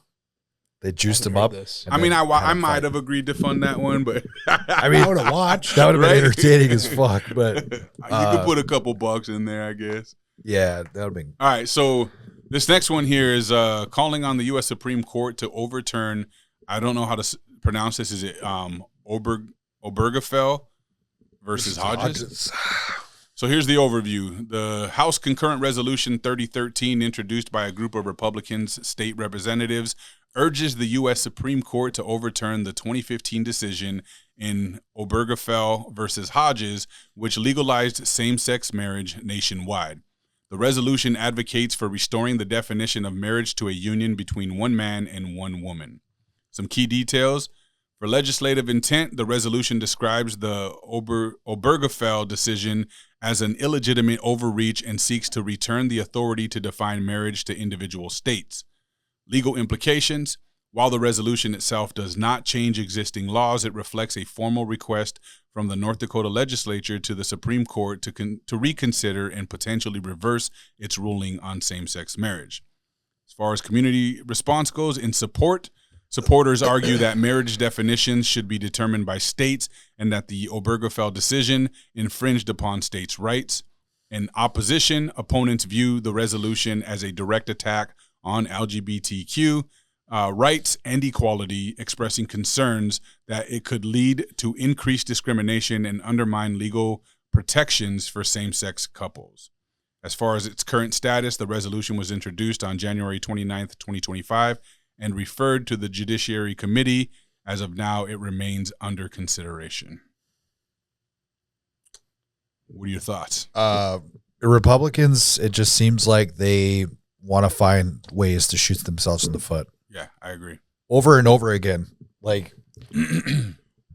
They juiced them up. I mean, I might have agreed to fund that one, but I mean, I would have watched. that would have been Right? entertaining as fuck. But you could put a couple bucks in there, I guess. yeah, that would have been. All right, so this next one here is calling on the U.S. Supreme Court to overturn. I don't know how to pronounce this. Is it Obergefell versus Hodges? So here's the overview. The House Concurrent Resolution 3013, introduced by a group of Republicans state representatives, urges the U.S. Supreme Court to overturn the 2015 decision in Obergefell versus Hodges, which legalized same-sex marriage nationwide. The resolution advocates for restoring the definition of marriage to a union between one man and one woman. Some key details. For legislative intent, the resolution describes the Obergefell decision as an illegitimate overreach and seeks to return the authority to define marriage to individual states. Legal implications. While the resolution itself does not change existing laws, it reflects a formal request from the North Dakota legislature to the Supreme Court to reconsider and potentially reverse its ruling on same-sex marriage. As far as community response goes, in support, supporters argue that marriage definitions should be determined by states and that the Obergefell decision infringed upon states' rights. In opposition, opponents view the resolution as a direct attack on LGBTQ rights and equality, expressing concerns that it could lead to increased discrimination and undermine legal protections for same-sex couples. As far as its current status, the resolution was introduced on January 29th, 2025, and referred to the Judiciary Committee. As of now, it remains under consideration. What are your thoughts? Republicans, it just seems like they want to find ways to shoot themselves in the foot Yeah, I agree. over and over again. Like,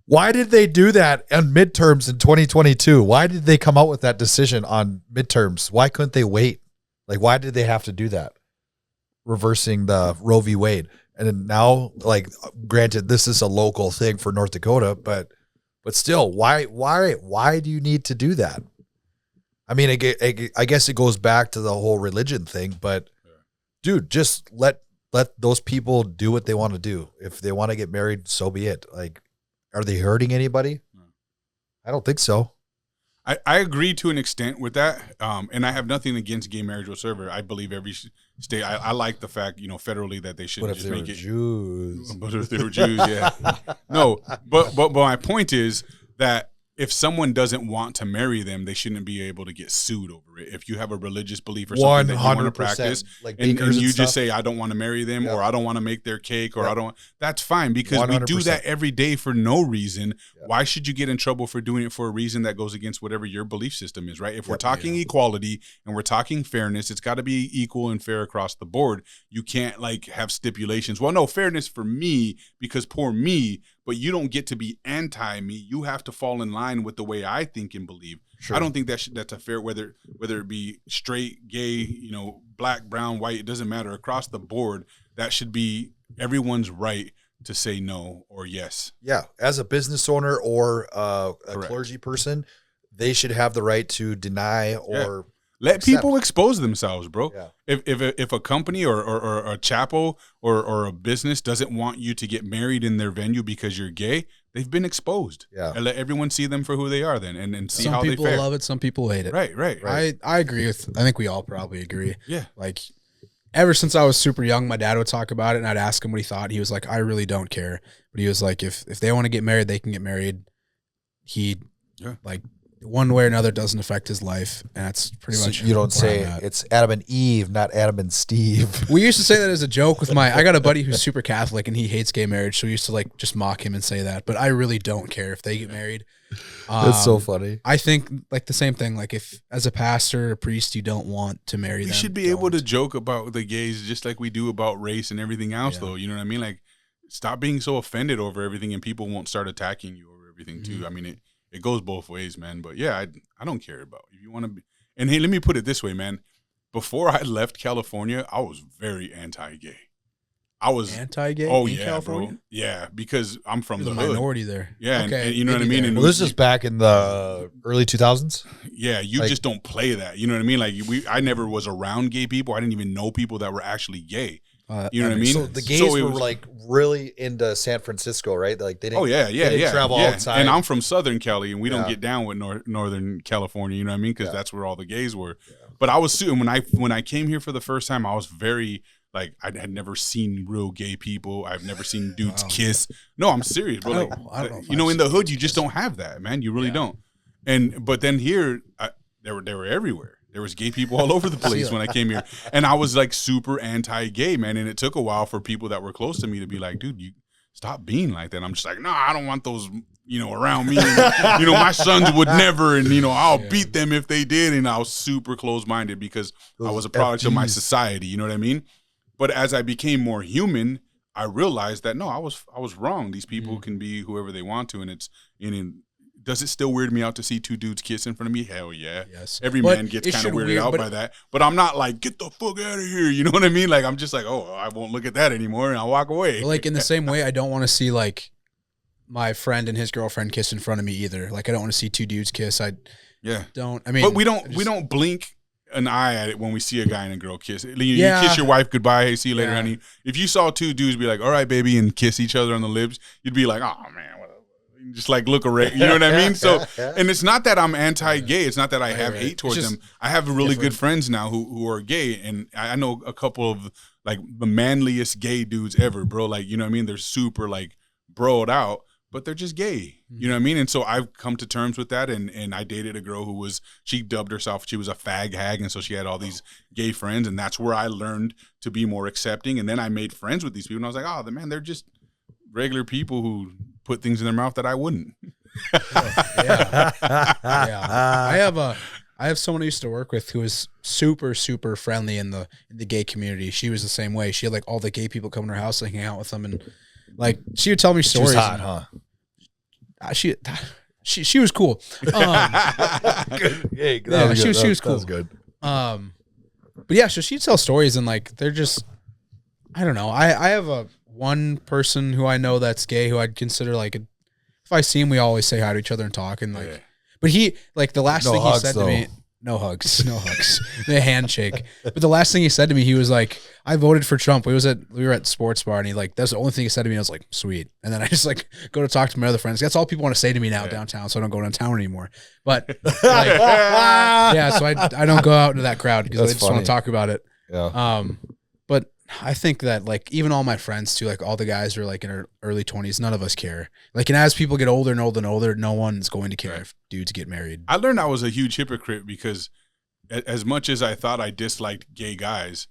why did they do that on midterms in 2022? Why did they come out with that decision on midterms? Why couldn't they wait? Like, why did they have to do that? Reversing the Roe v. Wade. And then now, like, granted, this is a local thing for North Dakota, but still, why do you need to do that? I mean, I guess it goes back to the whole religion thing, but dude, just let those people do what they want to do. If they want to get married, so be it. Like, are they hurting anybody? I don't think so. I agree to an extent with that, and I have nothing against gay marriage whatsoever. I believe every state. I like the fact, federally that they shouldn't just make it Jews? But if they were Jews, yeah. No, but my point is that if someone doesn't want to marry them, they shouldn't be able to get sued over it. If you have a religious belief or something that you want to 100%, practice, like and bakers you and just stuff. say, I don't want to marry them, Yep. or I don't want to make their cake, or Yep. I don't, that's fine, because we do 100%. that every day for no reason. Yep. Why should you get in trouble for doing it for a reason that goes against whatever your belief system is, right? If we're Yep. talking equality and we're talking fairness, it's got to be equal and fair across the board. You can't like have stipulations. Well, no, fairness for me because poor me, but you don't get to be anti me. You have to fall in line with the way I think and believe. Sure. I don't think that's a fair, whether it be straight, gay, black, brown, white, it doesn't matter. Across the board, that should be everyone's right to say no or yes. Yeah, as a business owner or a Correct. clergy person, they should have the right to deny or let accept. people expose themselves, bro. Yeah. If a company or a chapel or a business doesn't want you to get married in their venue because you're gay, they've been exposed. Yeah. And let everyone see them for who they are then and see Some how they people fare. love it, some people hate it. Right. I agree with. I think we all probably agree. Yeah. Like, ever since I was super young, my dad would talk about it, and I'd ask him what he thought. He was like, "I really don't care," but he was like, "If they want to get married, they can get married." He, like, one way or another doesn't affect his life, and that's pretty So much. you don't where say I'm at. it's Adam and Eve, not Adam and Steve. We used to say that as a joke with I got a buddy who's super Catholic and he hates gay marriage, so we used to like just mock him and say that. But I really don't care if they get married. That's so funny. I think like the same thing. Like if as a pastor or a priest you don't want to marry them, We should be able to joke about the gays just like we do about race and everything else, though. You know what I mean? Like, stop being so offended over everything, and people won't start attacking you over everything too. I mean, it goes both ways, man. But yeah, I don't care about if you want to be. And hey, let me put it this way, man. Before I left California, I was very anti-gay. I was anti-gay. Oh in yeah, California? bro. Yeah, because I'm from You're the the hood. minority there. Yeah, Okay, and you know what I maybe mean. there. And Well, this is back in the early 2000s. yeah, you like- just don't play that. You know what I mean? Like I never was around gay people. I didn't even know people that were actually gay. You know what I mean? So the gays So it were was- like really into San Francisco, right? Like they didn't. Oh yeah, they didn't travel outside. And I'm from Southern Cali, and we don't Yeah. get down with Northern California. You know what I mean? Because that's where all the gays were. But I was when I came here for the first time, I was very like I had never seen real gay people. I've never seen dudes kiss. No, I'm serious, bro. I Like, don't know if you know, I've in the seen hood, you just don't have that, man. You really don't. But then here, they were everywhere. There was gay people all over the place when I came here, and I was like super anti-gay, man. And it took a while for people that were close to me to be like, "Dude, you stop being like that." I'm just like, "No, I don't want those, around me. And, my sons would never, and I'll beat them if they did." And I was super close-minded because I was a product of my society. You know what I mean? But as I became more human, I realized that no, I was wrong. These people can be whoever they want to, and does it still weird me out to see two dudes kiss in front of me? Hell yeah. Yes. Every But man gets it kind of should weirded out but- by that. But I'm not like, get the fuck out of here. You know what I mean? Like, I'm just like, oh, I won't look at that anymore, and I'll walk away. But, like in the same way, I don't want to see like my friend and his girlfriend kiss in front of me either. Like I don't want to see two dudes kiss. I don't. I mean, but we don't blink an eye at it when we see a guy and a girl kiss. You Yeah. kiss your wife goodbye. Hey, see you later, Yeah. honey. If you saw two dudes be like, all right, baby, and kiss each other on the lips, you'd be like, oh man, just like look around. You know what I mean? So, and it's not that I'm anti-gay. It's not that I have hate towards It's them. just I have really good friends now who are gay, and I know a couple of like the manliest gay dudes ever, bro. Like, you know what I mean? They're super like broed out, but they're just gay. You know what I mean? And so I've come to terms with that, and I dated a girl she dubbed herself, she was a fag hag, and so she had all these gay friends, and that's where I learned to be more accepting. And then I made friends with these people, and I was like, oh, man, they're just regular people who put things in their mouth that I wouldn't. yeah. I have someone I used to work with who was super, super friendly in the gay community. She was the same way. She had like all the gay people come to her house and hang out with them, and like she would tell me stories. She was hot, huh? She was cool. Hey, She was cool. That was good. But yeah, so she'd tell stories, and like they're just, I don't know. I have one person who I know that's gay who I'd consider like if I see him, we always say hi to each other and talk, and like, but he like the last thing he said to me. No hugs, the handshake. But the last thing he said to me, he was like, "I voted for Trump." We were at sports bar, and he like that's the only thing he said to me. I was like, "Sweet." And then I just like go to talk to my other friends. That's all people want to say to me now downtown, so I don't go downtown anymore. But like, yeah, so I don't go out into that crowd because I just want to talk about it. Yeah. But I think that like even all my friends too, like all the guys are like in our early 20s. None of us care. Like, and as people get older and older and older, no one's going to care if dudes get married. I learned I was a huge hypocrite because as much as I thought I disliked gay guys,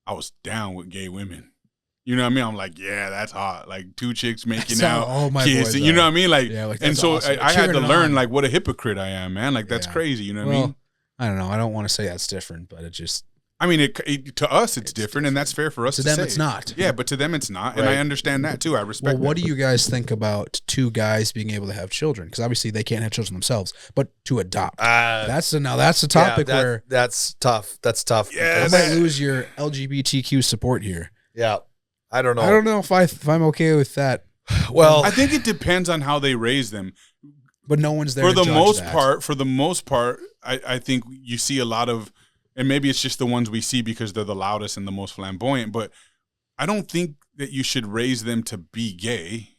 I was down with gay women. You know what I mean? I'm like, yeah, that's hot. Like two chicks making out, all my boys kissing. You know what I mean? Like, yeah, like and that's so awesome. I had to Cheering it learn on. like what a hypocrite I am, man. Like that's crazy. You know what I mean? I don't know. I don't want to say that's different, but it just I mean, to us it's different, and that's fair for us to them say. it's not. Yeah, but to them it's not, and I understand that too. I respect. Well, what that. do you guys think about two guys being able to have children? Because obviously they can't have children themselves, but to adopt. That's a topic where that's tough. That's tough. Yeah, you might lose your LGBTQ support here. Yeah. I don't know. I don't know if I'm okay with that. Well, I think it depends on how they raise them. But no one's there For to the judge most that. part, I think you see a lot of, and maybe it's just the ones we see because they're the loudest and the most flamboyant, but I don't think that you should raise them to be gay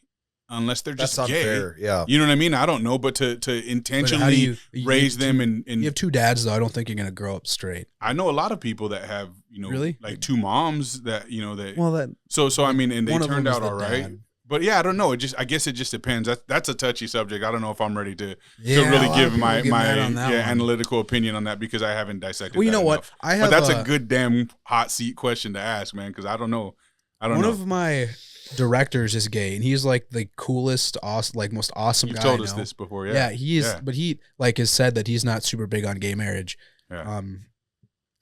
unless they're just that's unfair. gay. Yeah. You know what I mean? I don't know, but to But intentionally raise them and you have two dads though. I don't think you're gonna grow up straight. I know a lot of people that have, Really? like two moms that, that. Well, that So I mean, and they one of turned them is out the all right. dad. But yeah, I don't know. I guess it just depends. That's a touchy subject. I don't know if I'm ready to Yeah, really a lot of give people my get mad on that one. analytical opinion on that because I haven't dissected. Well, you that know what? enough. I have. But that's a good damn hot seat question to ask, man. Because I don't know. One of my directors is gay, and he's like the coolest, most awesome You've guy. told I us know. this before, yeah. Yeah, he is. Yeah. But he has said that he's not super big on gay marriage. Yeah.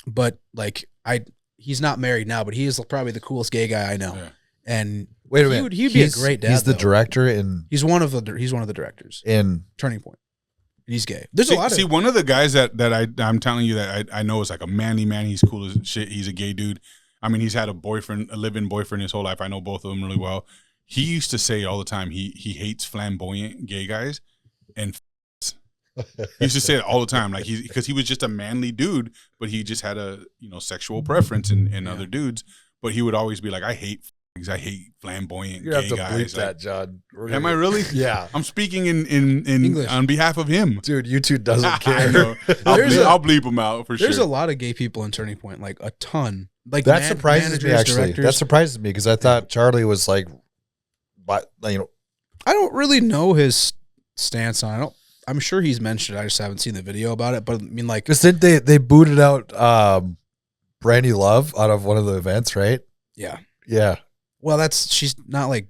But he's not married now, but he is probably the coolest gay guy I know. Yeah. And Wait a minute. he'd be a great dad. He's the though. director in He's one of the directors. Turning Point. He's gay. There's a lot of one of the guys that I'm telling you that I know is like a manly man. He's cool as shit. He's a gay dude. I mean, he's had a live-in boyfriend his whole life. I know both of them really well. He used to say all the time he hates flamboyant gay guys, and he used to say it all the time, like because he was just a manly dude, but he just had a sexual preference in other dudes. But he would always be like, I hate flamboyant You gay have to guys. bleep that, John. Am I really? Yeah. I'm speaking in English on behalf of him. Dude, YouTube doesn't I care. know. I'll bleep him out for sure. There's a lot of gay people in Turning Point, like a ton. Like That surprises me, managers, actually. directors. That surprises me because I thought Charlie was like, but I don't really know his stance on it. I'm sure he's mentioned it. I just haven't seen the video about it. But I mean, like, because they booted out Brandy Love out of one of the events, right? yeah. Yeah. Well, she's not like,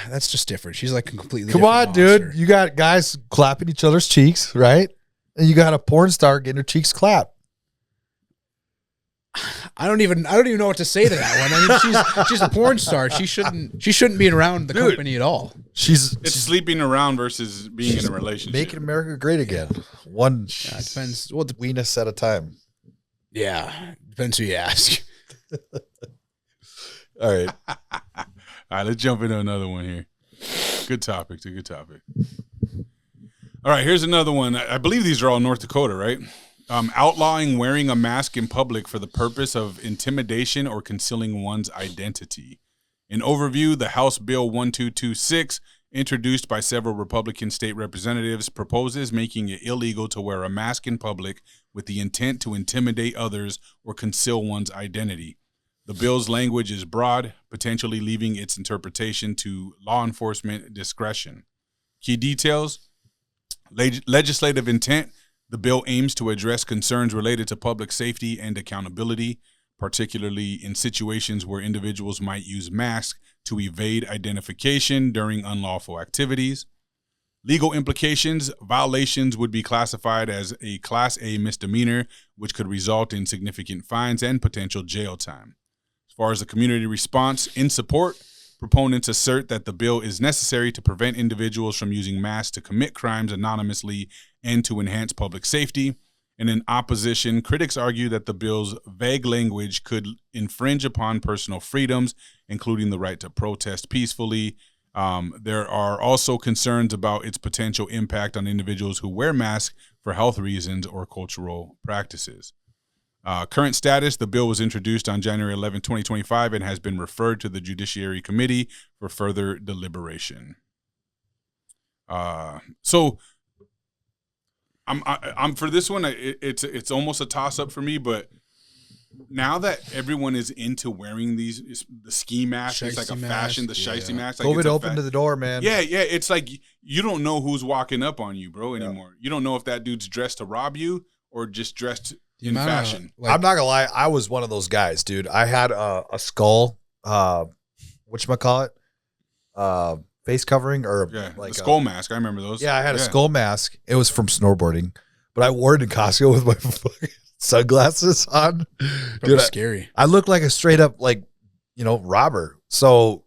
that's just different. She's like a completely Come different on, dude. monster. You got guys clapping each other's cheeks, right? And you got a porn star getting her cheeks clapped. I don't even know what to say to that one. I mean, she's a porn star. She shouldn't be around the company at all. It's sleeping around versus being in a relationship. making America great again. One Yeah, it depends. Well, weenus at a time. yeah, depends who you ask. All right. All right, let's jump into another one here. Good topic. It's a good topic. All right, here's another one. I believe these are all North Dakota, right? Outlawing wearing a mask in public for the purpose of intimidation or concealing one's identity. In overview, the House Bill 1226, introduced by several Republican state representatives, proposes making it illegal to wear a mask in public with the intent to intimidate others or conceal one's identity. The bill's language is broad, potentially leaving its interpretation to law enforcement discretion. Key details: legislative intent. The bill aims to address concerns related to public safety and accountability, particularly in situations where individuals might use masks to evade identification during unlawful activities. Legal implications: violations would be classified as a Class A misdemeanor, which could result in significant fines and potential jail time. As far as the community response, in support, proponents assert that the bill is necessary to prevent individuals from using masks to commit crimes anonymously and to enhance public safety. And in opposition, critics argue that the bill's vague language could infringe upon personal freedoms, including the right to protest peacefully. There are also concerns about its potential impact on individuals who wear masks for health reasons or cultural practices. Current status: the bill was introduced on January 11, 2025, and has been referred to the Judiciary Committee for further deliberation. So I'm for this one. It's almost a toss up for me, but now that everyone is into wearing the ski mask, it's like a fashion, the shiesty mask. Like COVID opened the door, man. Yeah. It's like you don't know who's walking up on you, bro, anymore. You don't know if that dude's dressed to rob you or just dressed in fashion. I'm not gonna lie, I was one of those guys, dude. I had a skull, whatchamacallit, face covering, or like the skull mask. I remember those. Yeah, I had a skull mask. It was from snowboarding, but I wore it in Costco with my fucking sunglasses on. Dude, scary. I looked like a straight up robber. So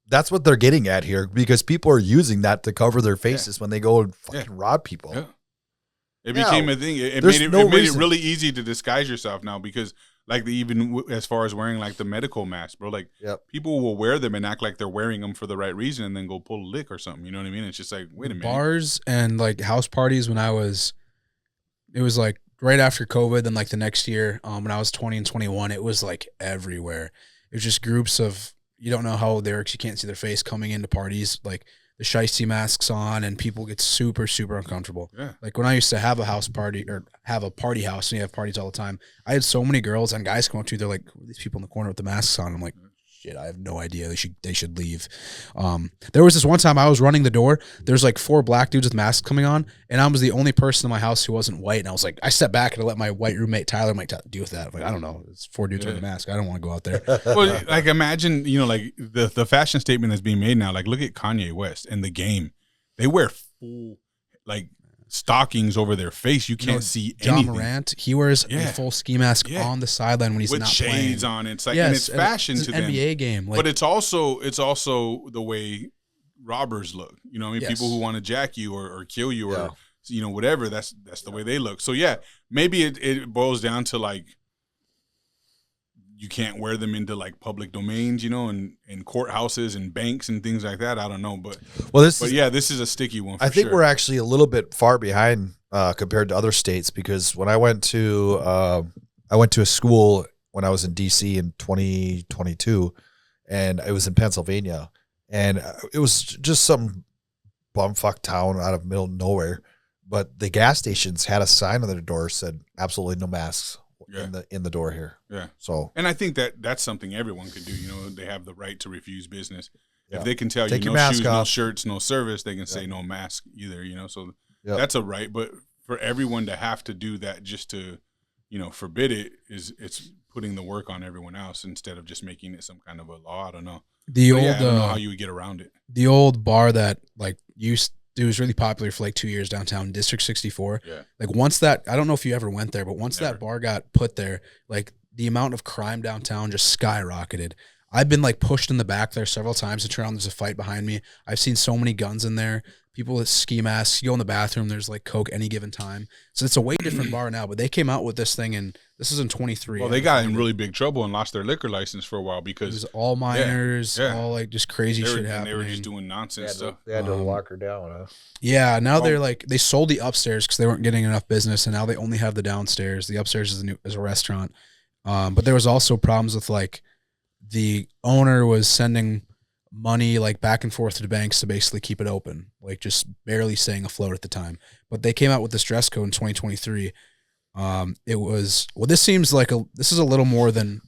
that's what they're getting at here, because people are using that to cover their faces when they go and fucking rob people. Yeah. It became a thing. It made it really easy to disguise yourself now, because Like as far as wearing like the medical mask, bro. Like people will wear them and act like they're wearing them for the right reason, and then go pull a lick or something. You know what I mean? It's just like, wait a minute. Bars and like house parties when it was like right after COVID, and like the next year, when I was 20 and 21, it was like everywhere. It was just groups of, you don't know how old they are because you can't see their face, coming into parties, like the shiesty masks on, and people get super, super uncomfortable. Yeah. Like when I used to have a house party or have a party house, and you have parties all the time, I had so many girls and guys come up to you, they're like, who are these people in the corner with the masks on? I'm like, shit, I have no idea. They should leave. There was this one time I was running the door. There's like 4 black dudes with masks coming on, and I was the only person in my house who wasn't white. And I was like, I stepped back and I let my white roommate Tyler deal with that. I'm like, I don't know, it's 4 dudes with a mask. I don't want to go out there. Well, like imagine, like the fashion statement that's being made now. Like look at Kanye West and The Game. They wear full like stockings over their face. You can't see John anything. Morant, he wears a full ski mask on the sideline when he's with not shades playing. on. It's like, and it's fashion it's to an them. NBA game, like, but it's also the way robbers look. You know what I mean? People who want to jack you or kill you or whatever. That's the way they look. So maybe it boils down to like, you can't wear them into like public domains, and courthouses and banks and things like that. I don't know, but this is a sticky one. I think we're actually a little bit far behind compared to other states, because when I went to a school when I was in DC in 2022, and it was in Pennsylvania, and it was just some bumfuck town out of middle of nowhere, but the gas stations had a sign on their door said absolutely no masks in the door here. Yeah. So, and I think that's something everyone could do. They have the right to refuse business. Yeah. If they can tell Take you your no mask shoes, off. no shirts, no service, they can say no mask either. So that's a right. But for everyone to have to do that just to, forbid it, it's putting the work on everyone else instead of just making it some kind of a law. I don't know. I don't know how you would get around it. The old bar that it was really popular for like 2 years downtown, District 64. Yeah. Like once that, I don't know if you ever went there, but once that bar got put there, like the amount of crime downtown just skyrocketed. I've been like pushed in the back there several times to turn around. There's a fight behind me. I've seen so many guns in there. People with ski masks. You go in the bathroom, there's like coke any given time. So it's a way different bar now. But they came out with this thing, and this is in 23. Well, they got in really big trouble and lost their liquor license for a while because it was all minors, all like just crazy shit happening. They were just doing nonsense stuff. They had to lock her down. Huh? Yeah, now they're like, they sold the upstairs because they weren't getting enough business, and now they only have the downstairs. The upstairs is a restaurant. But there was also problems with like the owner was sending money like back and forth to the banks to basically keep it open, like just barely staying afloat at the time. But they came out with this dress code in 2023. This seems like this is a little more than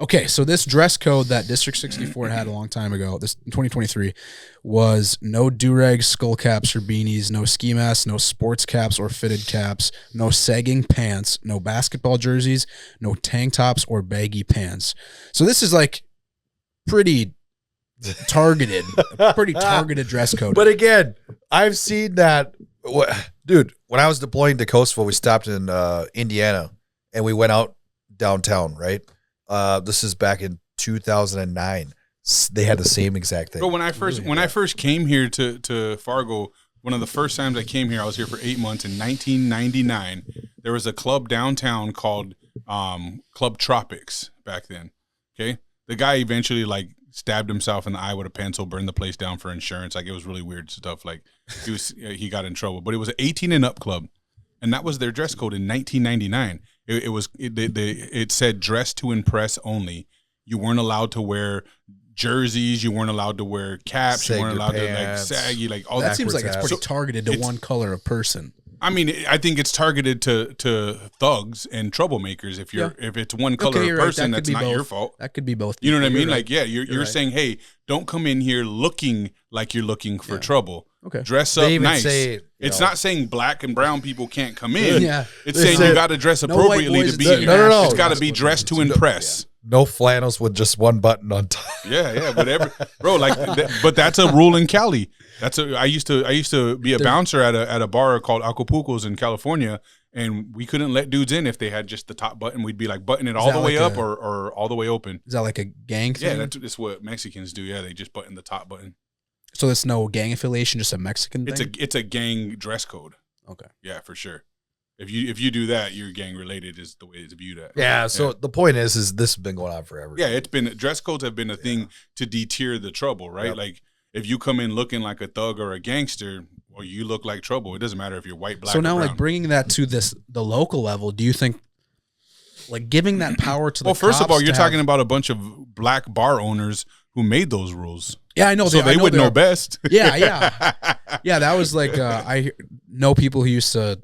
okay. So this dress code that District 64 had a long time ago, this in 2023, was no do-rags, skull caps or beanies, no ski masks, no sports caps or fitted caps, no sagging pants, no basketball jerseys, no tank tops or baggy pants. So this is like pretty targeted dress code. But again, I've seen that. Dude, when I was deploying to Kosovo, we stopped in Indiana and we went out downtown, right? This is back in 2009. They had the same exact thing. But when I first came here to Fargo, one of the first times I came here, I was here for 8 months in 1999. There was a club downtown called Club Tropics back then. Okay, the guy eventually like stabbed himself in the eye with a pencil, burned the place down for insurance. Like it was really weird stuff. Like he got in trouble, but it was an 18 and up club, and that was their dress code in 1999. It said dress to impress only. You weren't allowed to wear jerseys. You weren't allowed to wear caps. You weren't allowed to like saggy, like all that. Seems like it's pretty targeted to one color of person. I mean, I think it's targeted to thugs and troublemakers. If it's one color of person, that's not your fault. That could be both. You know what I mean? Like, you're right. Saying, hey, don't come in here looking like you're looking for trouble. Okay. Dress up nice. It's not saying black and brown people can't come in. It's saying you got to dress appropriately to be here. No. It's got to be dressed to impress. No flannels with just one button on top. Yeah, whatever, bro. Like, but that's a rule in Cali. I used to be a bouncer at a bar called Acapulco's in California, and we couldn't let dudes in if they had just the top button. We'd be like button it all the way up or all the way open. Is that like a gang thing? Yeah, that's what Mexicans do. Yeah, they just button the top button. So it's no gang affiliation, just a Mexican thing? It's a gang dress code. Okay. Yeah, for sure. If you do that, you're gang related is the way it's viewed at. Yeah. So the point is this has been going on forever. Yeah, it's been dress codes have been a thing to deter the trouble, right? Yep. Like if you come in looking like a thug or a gangster, well, you look like trouble. It doesn't matter if you're white, black. So or now, brown. like bringing that to the local level, do you think, like giving that power to the first of all, you're cops to talking have- about a bunch of black bar owners who made those rules. Yeah, I know. So they would know best. Yeah. Yeah, that was like I know people who used to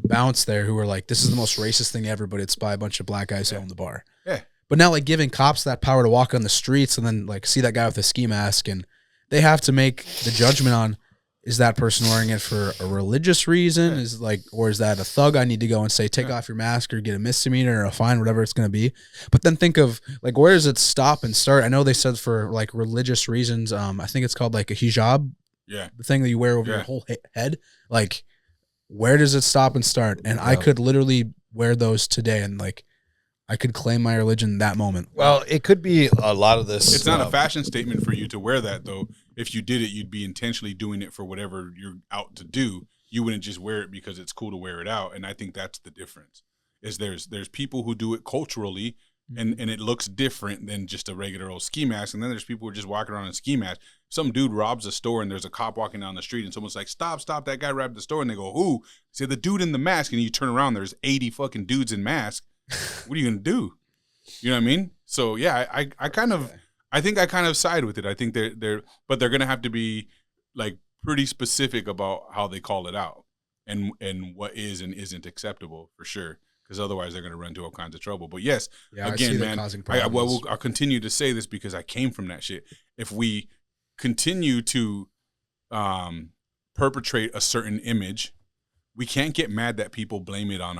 bounce there who were like, this is the most racist thing ever, but it's by a bunch of black guys who own the bar. Yeah. But now, like giving cops that power to walk on the streets and then like see that guy with the ski mask, and they have to make the judgment on, is that person wearing it for a religious reason? Is like, or is that a thug? I need to go and say, take off your mask or get a misdemeanor or a fine, whatever it's going to be. But then think of like, where does it stop and start? I know they said for like religious reasons. I think it's called like a hijab. Yeah. The thing that you wear over your whole head. Like, where does it stop and start? And I could literally wear those today and like, I could claim my religion that moment. Well, it could be a lot of this. It's not a fashion statement for you to wear that, though. If you did it, you'd be intentionally doing it for whatever you're out to do. You wouldn't just wear it because it's cool to wear it out. And I think that's the difference. Is there's people who do it culturally, and it looks different than just a regular old ski mask. And then there's people who are just walking around in ski masks. Some dude robs a store, and there's a cop walking down the street, and someone's like, "Stop! That guy robbed the store." And they go, "Who?" Say, "The dude in the mask." And you turn around, there's 80 fucking dudes in masks. What are you gonna do? You know what I mean? So yeah, I think I kind of side with it. I think but they're gonna have to be like pretty specific about how they call it out and what is and isn't acceptable for sure. Because otherwise they're gonna run into all kinds of trouble. But yes, again, man, I'll continue to say this because I came from that shit. If we continue to perpetrate a certain image, we can't get mad that people blame it on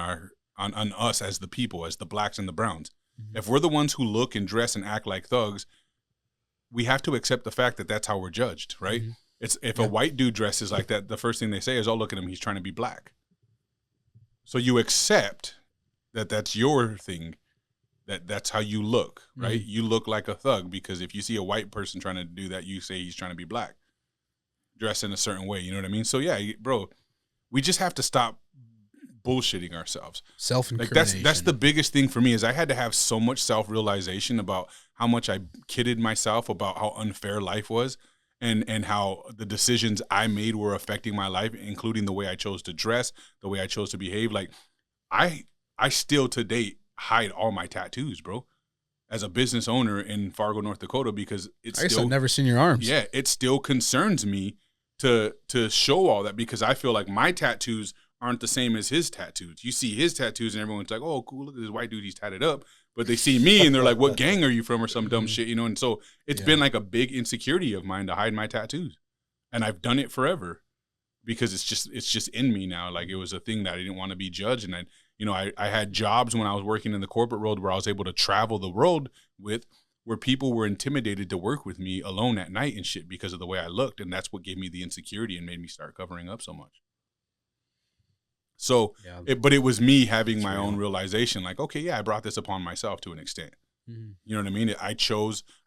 us as the people, as the blacks and the browns. If we're the ones who look and dress and act like thugs, we have to accept the fact that that's how we're judged, right? It's if a white dude dresses like that, the first thing they say is, "Oh, look at him, he's trying to be black." So you accept that that's your thing, that's how you look, right? You look like a thug because if you see a white person trying to do that, you say he's trying to be black, dress in a certain way. You know what I mean? So yeah, bro, we just have to stop bullshitting ourselves. Self-incrimination. Like that's the biggest thing for me is I had to have so much self-realization about how much I kidded myself about how unfair life was and how the decisions I made were affecting my life, including the way I chose to dress, the way I chose to behave. Like I still to date hide all my tattoos, bro, as a business owner in Fargo, North Dakota, because I guess I've never seen your arms. Yeah, it still concerns me to show all that because I feel like my tattoos aren't the same as his tattoos. You see his tattoos and everyone's like, "Oh, cool, look at this white dude, he's tatted up." But they see me and they're like, "What gang are you from?" or some dumb shit, you know? And so it's been like a big insecurity of mine to hide my tattoos. And I've done it forever because it's just in me now. Like it was a thing that I didn't want to be judged. And I had jobs when I was working in the corporate world where I was able to travel the world with where people were intimidated to work with me alone at night and shit because of the way I looked. And that's what gave me the insecurity and made me start covering up so much. So, but it was me having my own realization, like, okay, yeah, I brought this upon myself to an extent. You know what I mean? I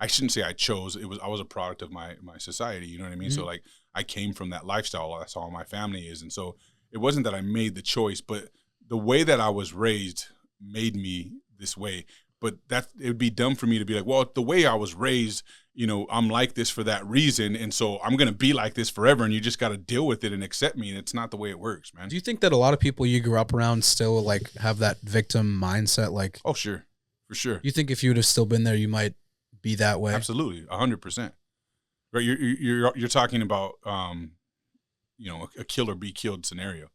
shouldn't say I chose, I was a product of my society, you know what I mean? So like, I came from that lifestyle, that's all my family is. And so it wasn't that I made the choice, but the way that I was raised made me this way. But it would be dumb for me to be like, well, the way I was raised, I'm like this for that reason. And so I'm going to be like this forever. And you just got to deal with it and accept me. And it's not the way it works, man. Do you think that a lot of people you grew up around still like have that victim mindset? Like, oh, sure. For sure. You think if you would have still been there, you might be that way? Absolutely. 100%. Right. You're talking about, a kill or be killed scenario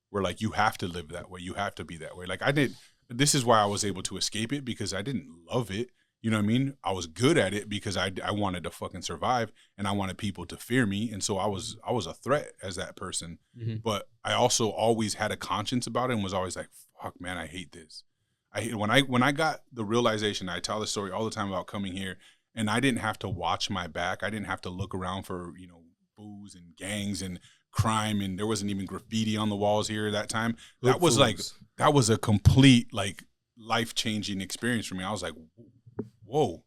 where like, you have to live that way. You have to be that way. Like this is why I was able to escape it because I didn't love it. You know what I mean? I was good at it because I wanted to fucking survive and I wanted people to fear me. And so I was a threat as that person. But I also always had a conscience about it and was always like, fuck, man, I hate this. When I got the realization, I tell this story all the time about coming here and I didn't have to watch my back. I didn't have to look around for, booze and gangs and crime. And there wasn't even graffiti on the walls here at that time. That was a complete like life-changing experience for me. I was like, whoa,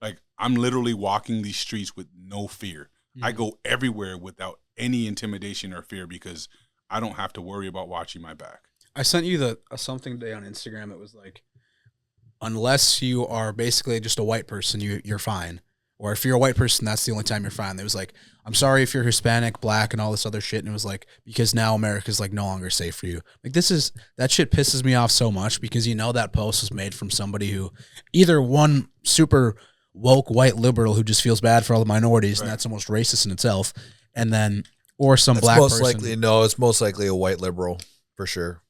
like I'm literally walking these streets with no fear. I go everywhere without any intimidation or fear because I don't have to worry about watching my back. I sent you the something today on Instagram. It was like, unless you are basically just a white person, you're fine. Or if you're a white person, that's the only time you're fine. It was like, I'm sorry if you're Hispanic, black, and all this other shit. And it was like, because now America's like no longer safe for you. Like that shit pisses me off so much, because that post was made from somebody who either one super woke white liberal who just feels bad for all the minorities, and that's almost racist in itself. And then, or some black person. It's most likely a white liberal for sure.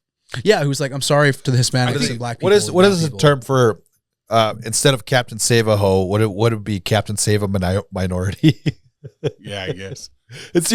Yeah, who's like, I'm sorry to the Hispanics and black people. What is the term for instead of Captain Save a Ho? What would be Captain Save a Minority? Yeah, I guess that's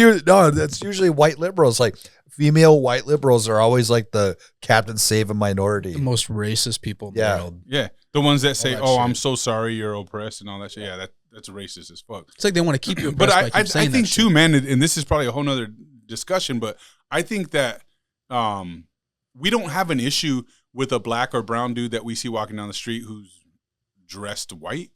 usually white liberals. Like female white liberals are always like the Captain Save a Minority, the most racist people in the world. Yeah, the ones that say, "Oh, I'm so sorry, you're oppressed," and all that shit. Yeah, that's racist as fuck. It's like they want to keep you But oppressed. I think too, man, and this is probably a whole nother discussion. But I think that we don't have an issue with a black or brown dude that we see walking down the street who's dressed white.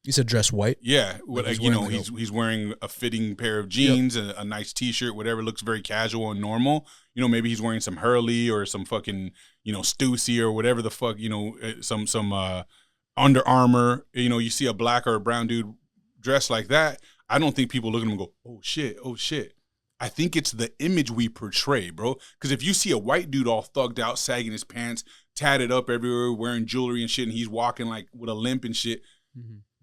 You said dress white? Yeah, he's wearing a fitting pair of jeans, a nice T-shirt, whatever, looks very casual and normal. Maybe he's wearing some Hurley or some fucking Stussy or whatever the fuck, some Under Armour. You see a black or a brown dude dressed like that. I don't think people look at him and go, oh shit. I think it's the image we portray, bro. Because if you see a white dude all thugged out, sagging his pants, tatted up everywhere, wearing jewelry and shit, and he's walking like with a limp and shit,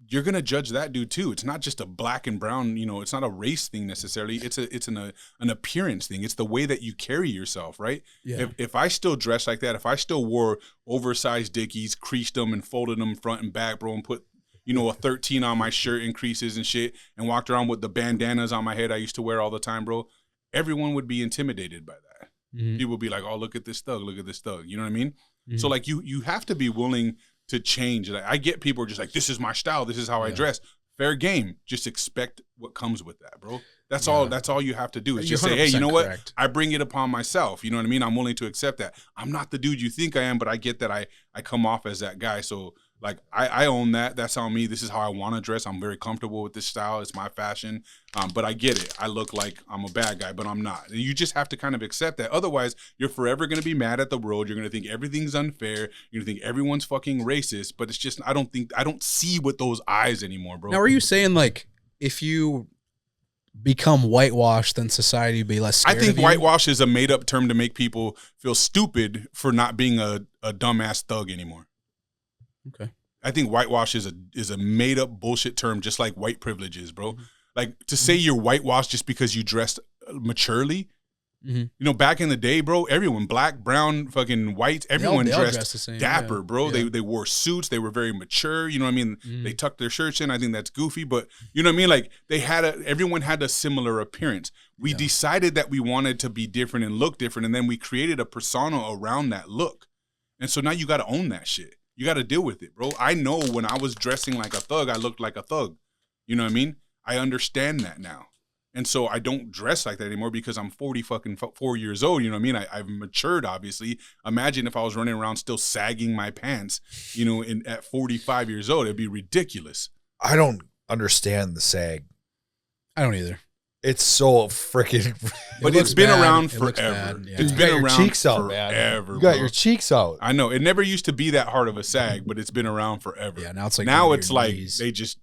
you're gonna judge that dude too. It's not just a black and brown, it's not a race thing necessarily. It's an appearance thing. It's the way that you carry yourself, right? Yeah. If I still dress like that, if I still wore oversized Dickies, creased them and folded them front and back, bro, and put a 13 on my shirt and creases and shit, and walked around with the bandanas on my head I used to wear all the time, bro, everyone would be intimidated by that. People would be like, oh, look at this thug. You know what I mean? So like you have to be willing to change. Like, I get people are just like, this is my style, this is how I dress. Fair game. Just expect what comes with that, bro. That's all you have to do is just say, hey, you know what? I bring it upon myself. You know what I mean? I'm willing to accept that. I'm not the dude you think I am, but I get that I come off as that guy. So like I own that. That's on me. This is how I want to dress. I'm very comfortable with this style. It's my fashion. But I get it. I look like I'm a bad guy, but I'm not. You just have to kind of accept that. Otherwise, you're forever going to be mad at the world. You're going to think everything's unfair. You're going to think everyone's fucking racist. But it's just, I don't see with those eyes anymore, bro. Now, are you saying like if you become whitewashed, then society would be less scared I think of you? whitewash is a made-up term to make people feel stupid for not being a dumbass thug anymore. Okay. I think whitewash is a made up bullshit term, just like white privilege is, bro. Like to say you're whitewashed just because you dressed maturely. Back in the day, bro, everyone, black, brown, fucking white, everyone dressed the same, dapper, bro. Yeah. They wore suits. They were very mature. You know what I mean? They tucked their shirts in. I think that's goofy, but you know what I mean? Like everyone had a similar appearance. We decided that we wanted to be different and look different, and then we created a persona around that look. And so now you got to own that shit. You got to deal with it, bro. I know when I was dressing like a thug, I looked like a thug. You know what I mean? I understand that now. And so I don't dress like that anymore because I'm 4 years old. You know what I mean? I've matured, obviously. Imagine if I was running around still sagging my pants, at 45 years old. It'd be ridiculous. I don't understand the sag. I don't either. It's so freaking. But it's been around forever. It's been around cheeks out, forever. Man. You got your cheeks out. I know. It never used to be that hard of a sag, but it's been around forever. Yeah, now it's like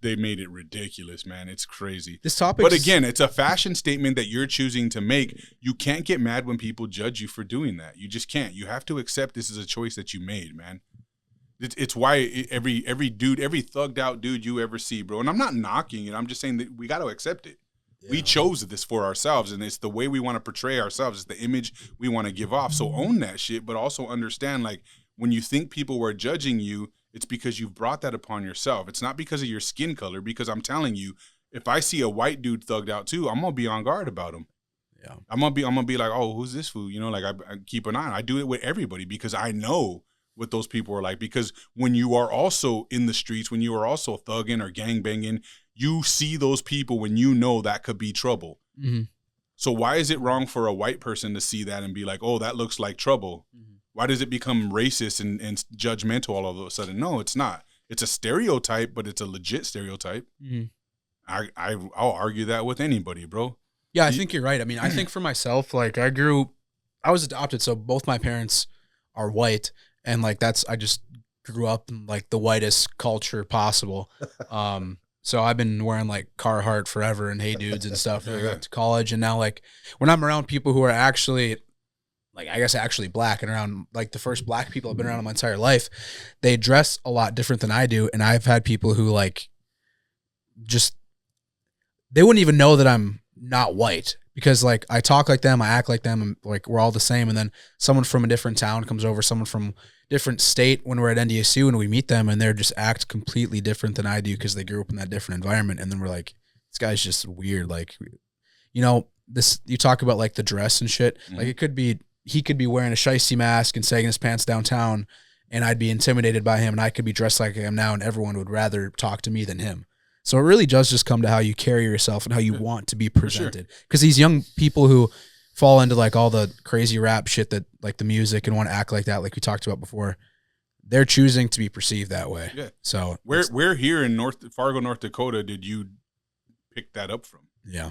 they made it ridiculous, man. It's crazy. This topic. But again, it's a fashion statement that you're choosing to make. You can't get mad when people judge you for doing that. You just can't. You have to accept this is a choice that you made, man. It's why every dude, every thugged out dude you ever see, bro. And I'm not knocking it. I'm just saying that we got to accept it. Yeah. We chose this for ourselves, and it's the way we want to portray ourselves. It's the image we want to give off. So own that shit, but also understand, like, when you think people were judging you, it's because you've brought that upon yourself. It's not because of your skin color, because I'm telling you, if I see a white dude thugged out too, I'm going to be on guard about him. Yeah. I'm going to be like, oh, who's this fool? Like I keep an eye on. I do it with everybody because I know what those people are like. Because when you are also in the streets, when you are also thugging or gangbanging, you see those people when you know that could be trouble. Mm-hmm. So why is it wrong for a white person to see that and be like, oh, that looks like trouble? Mm-hmm. Why does it become racist and judgmental all of a sudden? No, it's not. It's a stereotype, but it's a legit stereotype. Mm-hmm. I'll argue that with anybody, bro. Yeah, I think you're right. I mean, I think for myself, like I was adopted, so both my parents are white, and like I just grew up in like the whitest culture possible. So I've been wearing like Carhartt forever and Hey Dudes and stuff when I got to college, and now like when I'm around people who are actually like, I guess actually black, and around like the first black people I've been around in my entire life, they dress a lot different than I do, and I've had people who like just they wouldn't even know that I'm not white because like I talk like them, I act like them, and like we're all the same. And then someone from a different town comes over, someone from different state when we're at NDSU and we meet them and they're just act completely different than I do because they grew up in that different environment. And then we're like, this guy's just weird. Like, you know, this, you talk about like the dress and shit. Like it could be, he could be wearing a shiesty mask and sagging his pants downtown and I'd be intimidated by him, and I could be dressed like I am now and everyone would rather talk to me than him. So it really does just come to how you carry yourself and how you want to be presented. Because these young people who fall into like all the crazy rap shit that like the music and want to act like that, like we talked about before, they're choosing to be perceived that way. Yeah. So where here in Fargo, North Dakota, did you pick that up from? Yeah.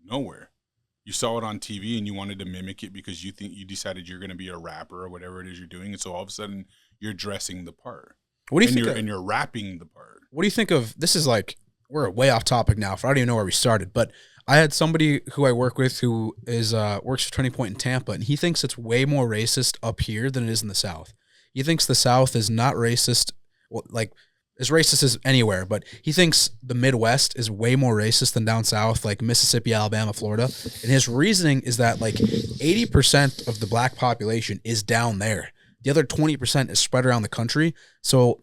Nowhere. You saw it on TV and you wanted to mimic it because you decided you're going to be a rapper or whatever it is you're doing. And so all of a sudden you're dressing the part. What do you think? And you're rapping the part. What do you think of, this is like, we're way off topic now, I don't even know where we started, but I had somebody who I work with who is works for Turning Point in Tampa, and he thinks it's way more racist up here than it is in the South. He thinks the South is not racist, well, like as racist as anywhere, but he thinks the Midwest is way more racist than down south, like Mississippi, Alabama, Florida. And his reasoning is that like 80% of the black population is down there. The other 20% is spread around the country. So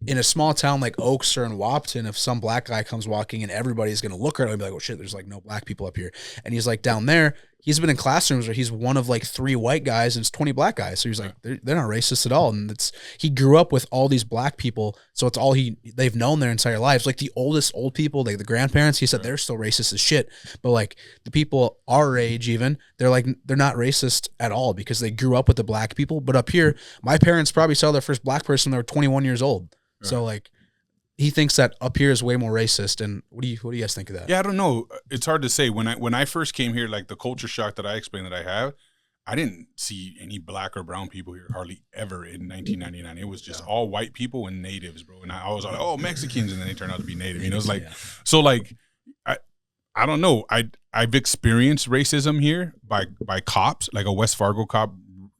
in a small town like Oaks or in Wapton, if some black guy comes walking and everybody's going to look at him and be like, oh shit, there's like no black people up here. And he's like, down there, he's been in classrooms where he's one of like 3 white guys and it's 20 black guys. So he's like, they're not racist at all. And he grew up with all these black people. So it's all they've known their entire lives. Like the old people, like the grandparents, he said they're still racist as shit. But like the people our age even, they're not racist at all because they grew up with the black people. But up here, my parents probably saw their first black person when they were 21 years old. So like he thinks that up here is way more racist. And what do you guys think of that? Yeah, I don't know. It's hard to say. When I first came here, like the culture shock that I explained that I have, I didn't see any black or brown people here hardly ever in 1999. It was just all white people and natives, bro. And I was like, oh, Mexicans, and then they turned out to be native. You know, it's like so like I don't know. I've experienced racism here by cops. Like a West Fargo cop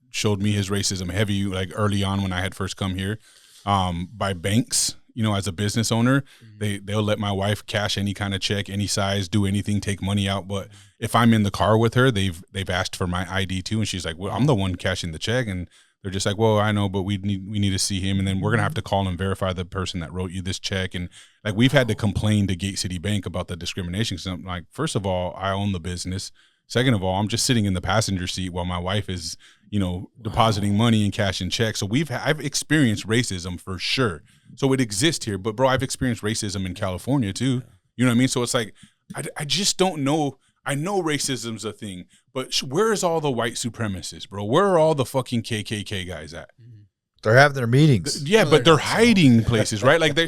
showed me his racism heavy like early on when I had first come here. By banks, you know, as a business owner, they'll let my wife cash any kind of check, any size, do anything, take money out. But if I'm in the car with her, they've asked for my ID too, and she's like, "Well, I'm the one cashing the check," and they're just like, "Well, I know, but we need to see him, and then we're gonna have to call and verify the person that wrote you this check." And like we've had to complain to Gate City Bank about the discrimination. So I'm like, first of all, I own the business. Second of all, I'm just sitting in the passenger seat while my wife is, you know, depositing money and cashing checks. So I've experienced racism for sure. So it exists here, but bro, I've experienced racism in California too. You know what I mean? So it's like, I just don't know. I know racism's a thing, but where is all the white supremacists, bro? Where are all the fucking KKK guys at? They're having their meetings. Yeah, but they're hiding places, right? Like they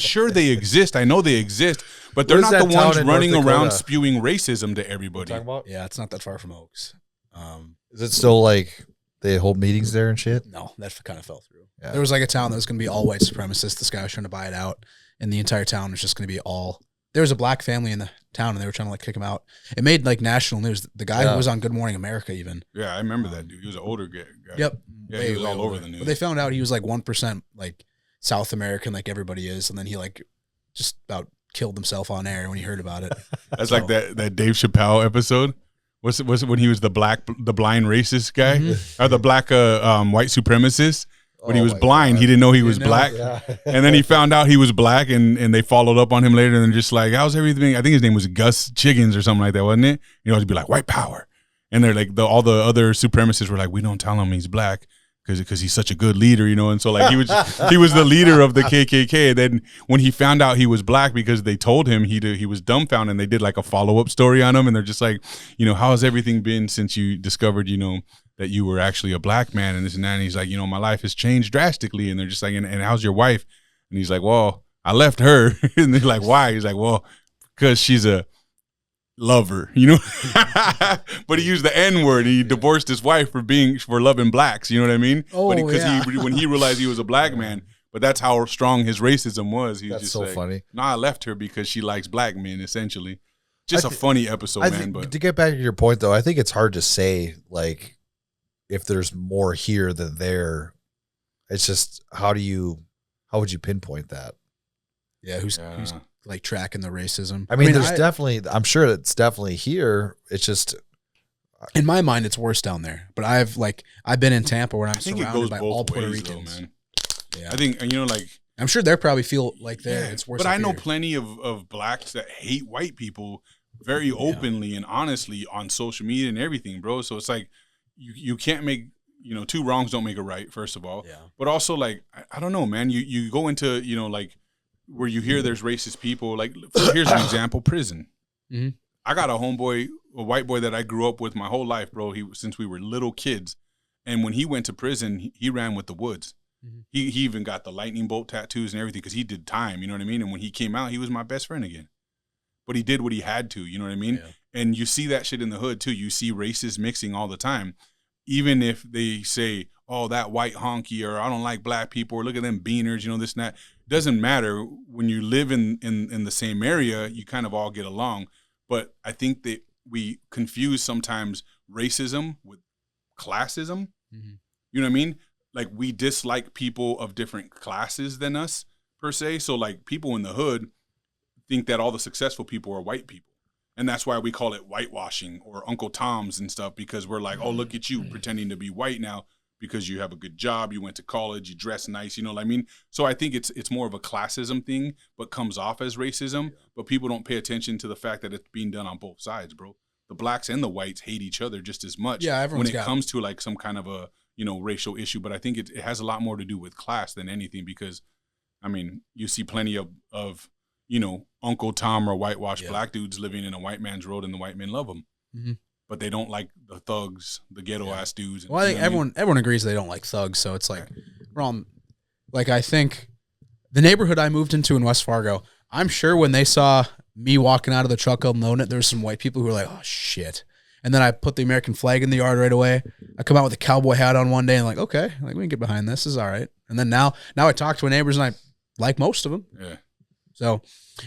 exist. I know they exist, but they're not the ones running around spewing racism to everybody. Yeah, it's not that far from Oaks. Is it still like they hold meetings there and shit? No, that kind of fell through. Yeah. There was like a town that was going to be all white supremacists. This guy was trying to buy it out, and the entire town was just going to be all. There was a black family in the town, and they were trying to like kick him out. It made like national news. The guy who was on Good Morning America, even. Yeah, I remember that dude. He was an older guy. Yep. Yeah, he was all over the news. But they found out he was like 1% like South American, like everybody is, and then he like just about killed himself on air when he heard about it. That's like that Dave Chappelle episode. Was it when he was the blind racist guy or the black white supremacist? When he was blind, God. He didn't know he was black. Yeah. And then he found out he was black, and they followed up on him later and just like, how's everything? I think his name was Gus Chiggins or something like that, wasn't it? You know, he'd be like, white power. And they're like, all the other supremacists were like, we don't tell him he's black because he's such a good leader, you know? And so like he was the leader of the KKK. And then when he found out he was black because they told him he was dumbfounded, and they did like a follow-up story on him. And they're just like, you know, how has everything been since you discovered, you know, that you were actually a black man and this and that. And he's like, you know, my life has changed drastically. And they're just like, and how's your wife? And he's like, well, I left her. And they're like, why? He's like, well, because she's a lover, you know. But he used the N word. He divorced his wife for loving blacks. You know what I mean? Oh, but because yeah. when he realized he was a black man, but that's how strong his racism was. He's That's just so like, funny. No, I left her because she likes black men. Essentially, just a funny episode, man. But to get back to your point, though, I think it's hard to say like if there's more here than there. It's just how would you pinpoint that? Yeah, who's like tracking the racism? I mean, I'm sure it's definitely here. It's just in my mind, it's worse down there. But I've been in Tampa where I'm surrounded by all Puerto ways, Ricans. though, man. Yeah, I think like I'm sure they probably feel like it's worse. But I know here. plenty of blacks that hate white people very openly and honestly on social media and everything, bro. So it's like you can't make, two wrongs don't make a right, first of all. Yeah. But also, like, I don't know, man. You go into, like, where you hear there's racist people. Like, here's an example: prison. Mm-hmm. I got a homeboy, a white boy that I grew up with my whole life, bro. Since we were little kids, and when he went to prison, he ran with the woods. Mm-hmm. He even got the lightning bolt tattoos and everything because he did time. You know what I mean? And when he came out, he was my best friend again. But he did what he had to. You know what I mean? Yeah. And you see that shit in the hood too. You see racists mixing all the time. Even if they say, oh, that white honky, or I don't like black people, or look at them beaners, this and that. Doesn't matter. When you live in the same area, you kind of all get along. But I think that we confuse sometimes racism with classism. Mm-hmm. You know what I mean? Like, we dislike people of different classes than us, per se. So, like, people in the hood think that all the successful people are white people. And that's why we call it whitewashing or Uncle Tom's and stuff, because we're like, oh, look at you pretending to be white now because you have a good job, you went to college, you dress nice, you know what I mean? So I think it's more of a classism thing, but comes off as racism. But people don't pay attention to the fact that it's being done on both sides, bro. The blacks and the whites hate each other just as much when it comes to like some kind of a, racial issue. But I think it has a lot more to do with class than anything, because, I mean, you see plenty of Uncle Tom or whitewashed black dudes living in a white man's world, and the white men love them. Mm-hmm. But they don't like the thugs, the ghetto ass dudes. Well, I think everyone agrees they don't like thugs. So it's like, we're all, like, I think the neighborhood I moved into in West Fargo, I'm sure when they saw me walking out of the truck unloading it, there's some white people who were like, oh shit. And then I put the American flag in the yard right away. I come out with a cowboy hat on one day and like, okay, like, we can get behind this. This is all right. And then now I talk to my neighbors and I like most of them. Yeah. So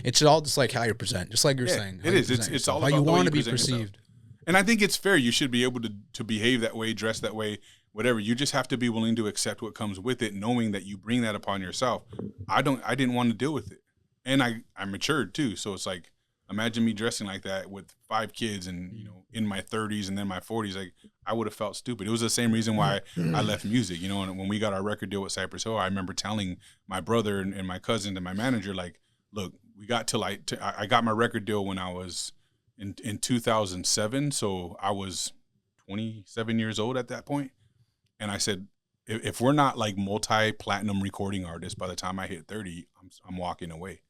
it's all just like how you present, just like you're saying. It is. It's all about how you want to be perceived. perceived. And I think it's fair. You should be able to behave that way, dress that way, whatever. You just have to be willing to accept what comes with it, knowing that you bring that upon yourself. I didn't want to deal with it. And I matured too. So it's like, imagine me dressing like that with 5 kids and, in my 30s and then my 40s, like, I would have felt stupid. It was the same reason why I left music, and when we got our record deal with Cypress Hill, I remember telling my brother and my cousin and my manager, like, look, we got till I got my record deal when I was in 2007. So I was 27 years old at that point. And I said, if we're not like multi-platinum recording artists by the time I hit 30, I'm walking away,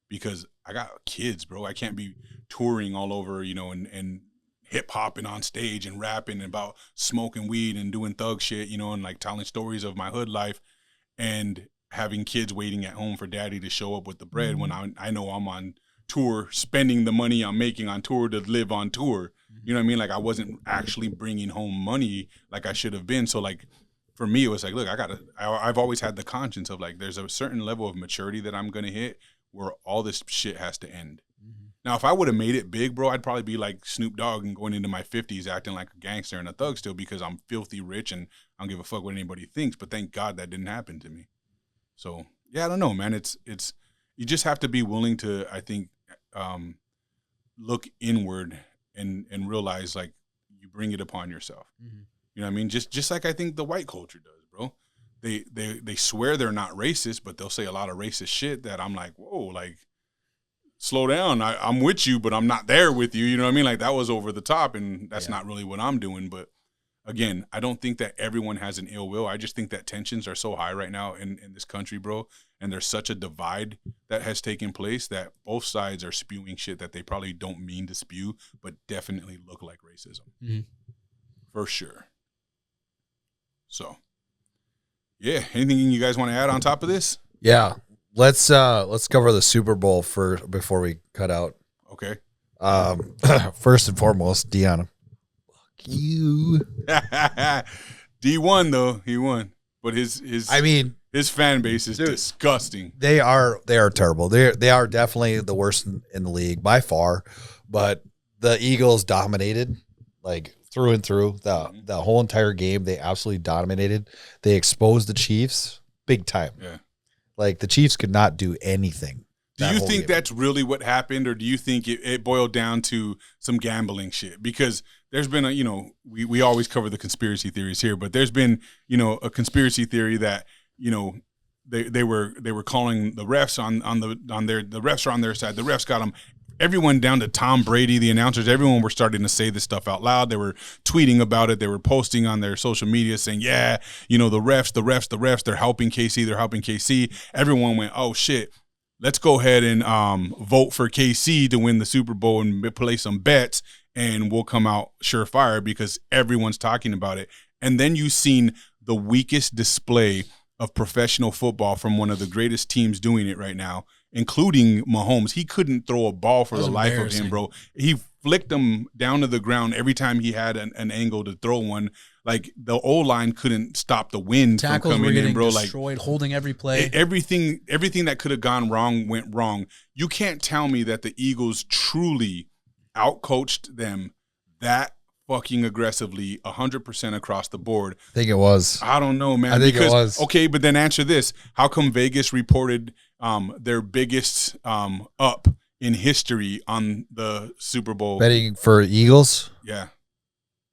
because I got kids, bro. I can't be touring all over, and hip hopping on stage and rapping about smoking weed and doing thug shit, and like telling stories of my hood life and having kids waiting at home for daddy to show up with the bread when I know I'm on tour, spending the money I'm making on tour to live on tour. You know what I mean? Like, I wasn't actually bringing home money like I should have been. So like, for me, it was like, look, I've always had the conscience of like, there's a certain level of maturity that I'm going to hit where all this shit has to end. Mm-hmm. Now, if I would have made it big, bro, I'd probably be like Snoop Dogg and going into my 50s acting like a gangster and a thug still, because I'm filthy rich and I don't give a fuck what anybody thinks. But thank God that didn't happen to me. So, yeah, I don't know, man. It's you just have to be willing to, I think, look inward and realize, like, you bring it upon yourself. Mm-hmm. You know what I mean? Just like I think the white culture does, bro. They swear they're not racist, but they'll say a lot of racist shit that I'm like, whoa, like, slow down. I'm with you, but I'm not there with you. You know what I mean? Like, that was over the top, and that's not really what I'm doing. But again, I don't think that everyone has an ill will. I just think that tensions are so high right now in this country, bro. And there's such a divide that has taken place that both sides are spewing shit that they probably don't mean to spew, but definitely look like racism. Mm-hmm. For sure. So, yeah. Anything you guys want to add on top of this? Yeah. Let's cover the Super Bowl before we cut out. Okay. First and foremost, Deanna. Fuck you. D won though. He won, but his his fan base is disgusting. They are terrible. They are definitely the worst in the league by far. But the Eagles dominated like through and through the whole entire game. They absolutely dominated. They exposed the Chiefs big time. Yeah, like the Chiefs could not do anything. Do you think that's really what happened, or do you think it boiled down to some gambling shit? Because there's been we always cover the conspiracy theories here, but there's been a conspiracy theory that they were calling the refs the refs are on their side. The refs got them. Everyone down to Tom Brady, the announcers, everyone were starting to say this stuff out loud. They were tweeting about it. They were posting on their social media saying, yeah, the refs, they're helping KC. Everyone went, oh shit. Let's go ahead and vote for KC to win the Super Bowl and play some bets, and we'll come out surefire because everyone's talking about it. And then you've seen the weakest display of professional football from one of the greatest teams doing it right now, including Mahomes. He couldn't throw a ball for the life of him, bro. He flicked him down to the ground every time he had an angle to throw one. Like the O-line couldn't stop the wind Tackles from coming in, bro. Destroyed, holding every play. Everything that could have gone wrong went wrong. You can't tell me that the Eagles truly outcoached them that fucking aggressively 100% across the board. I think it was. I don't know, man. I think it was. Okay, but then answer this. How come Vegas reported their biggest up in history on the Super Bowl? Betting for Eagles? Yeah.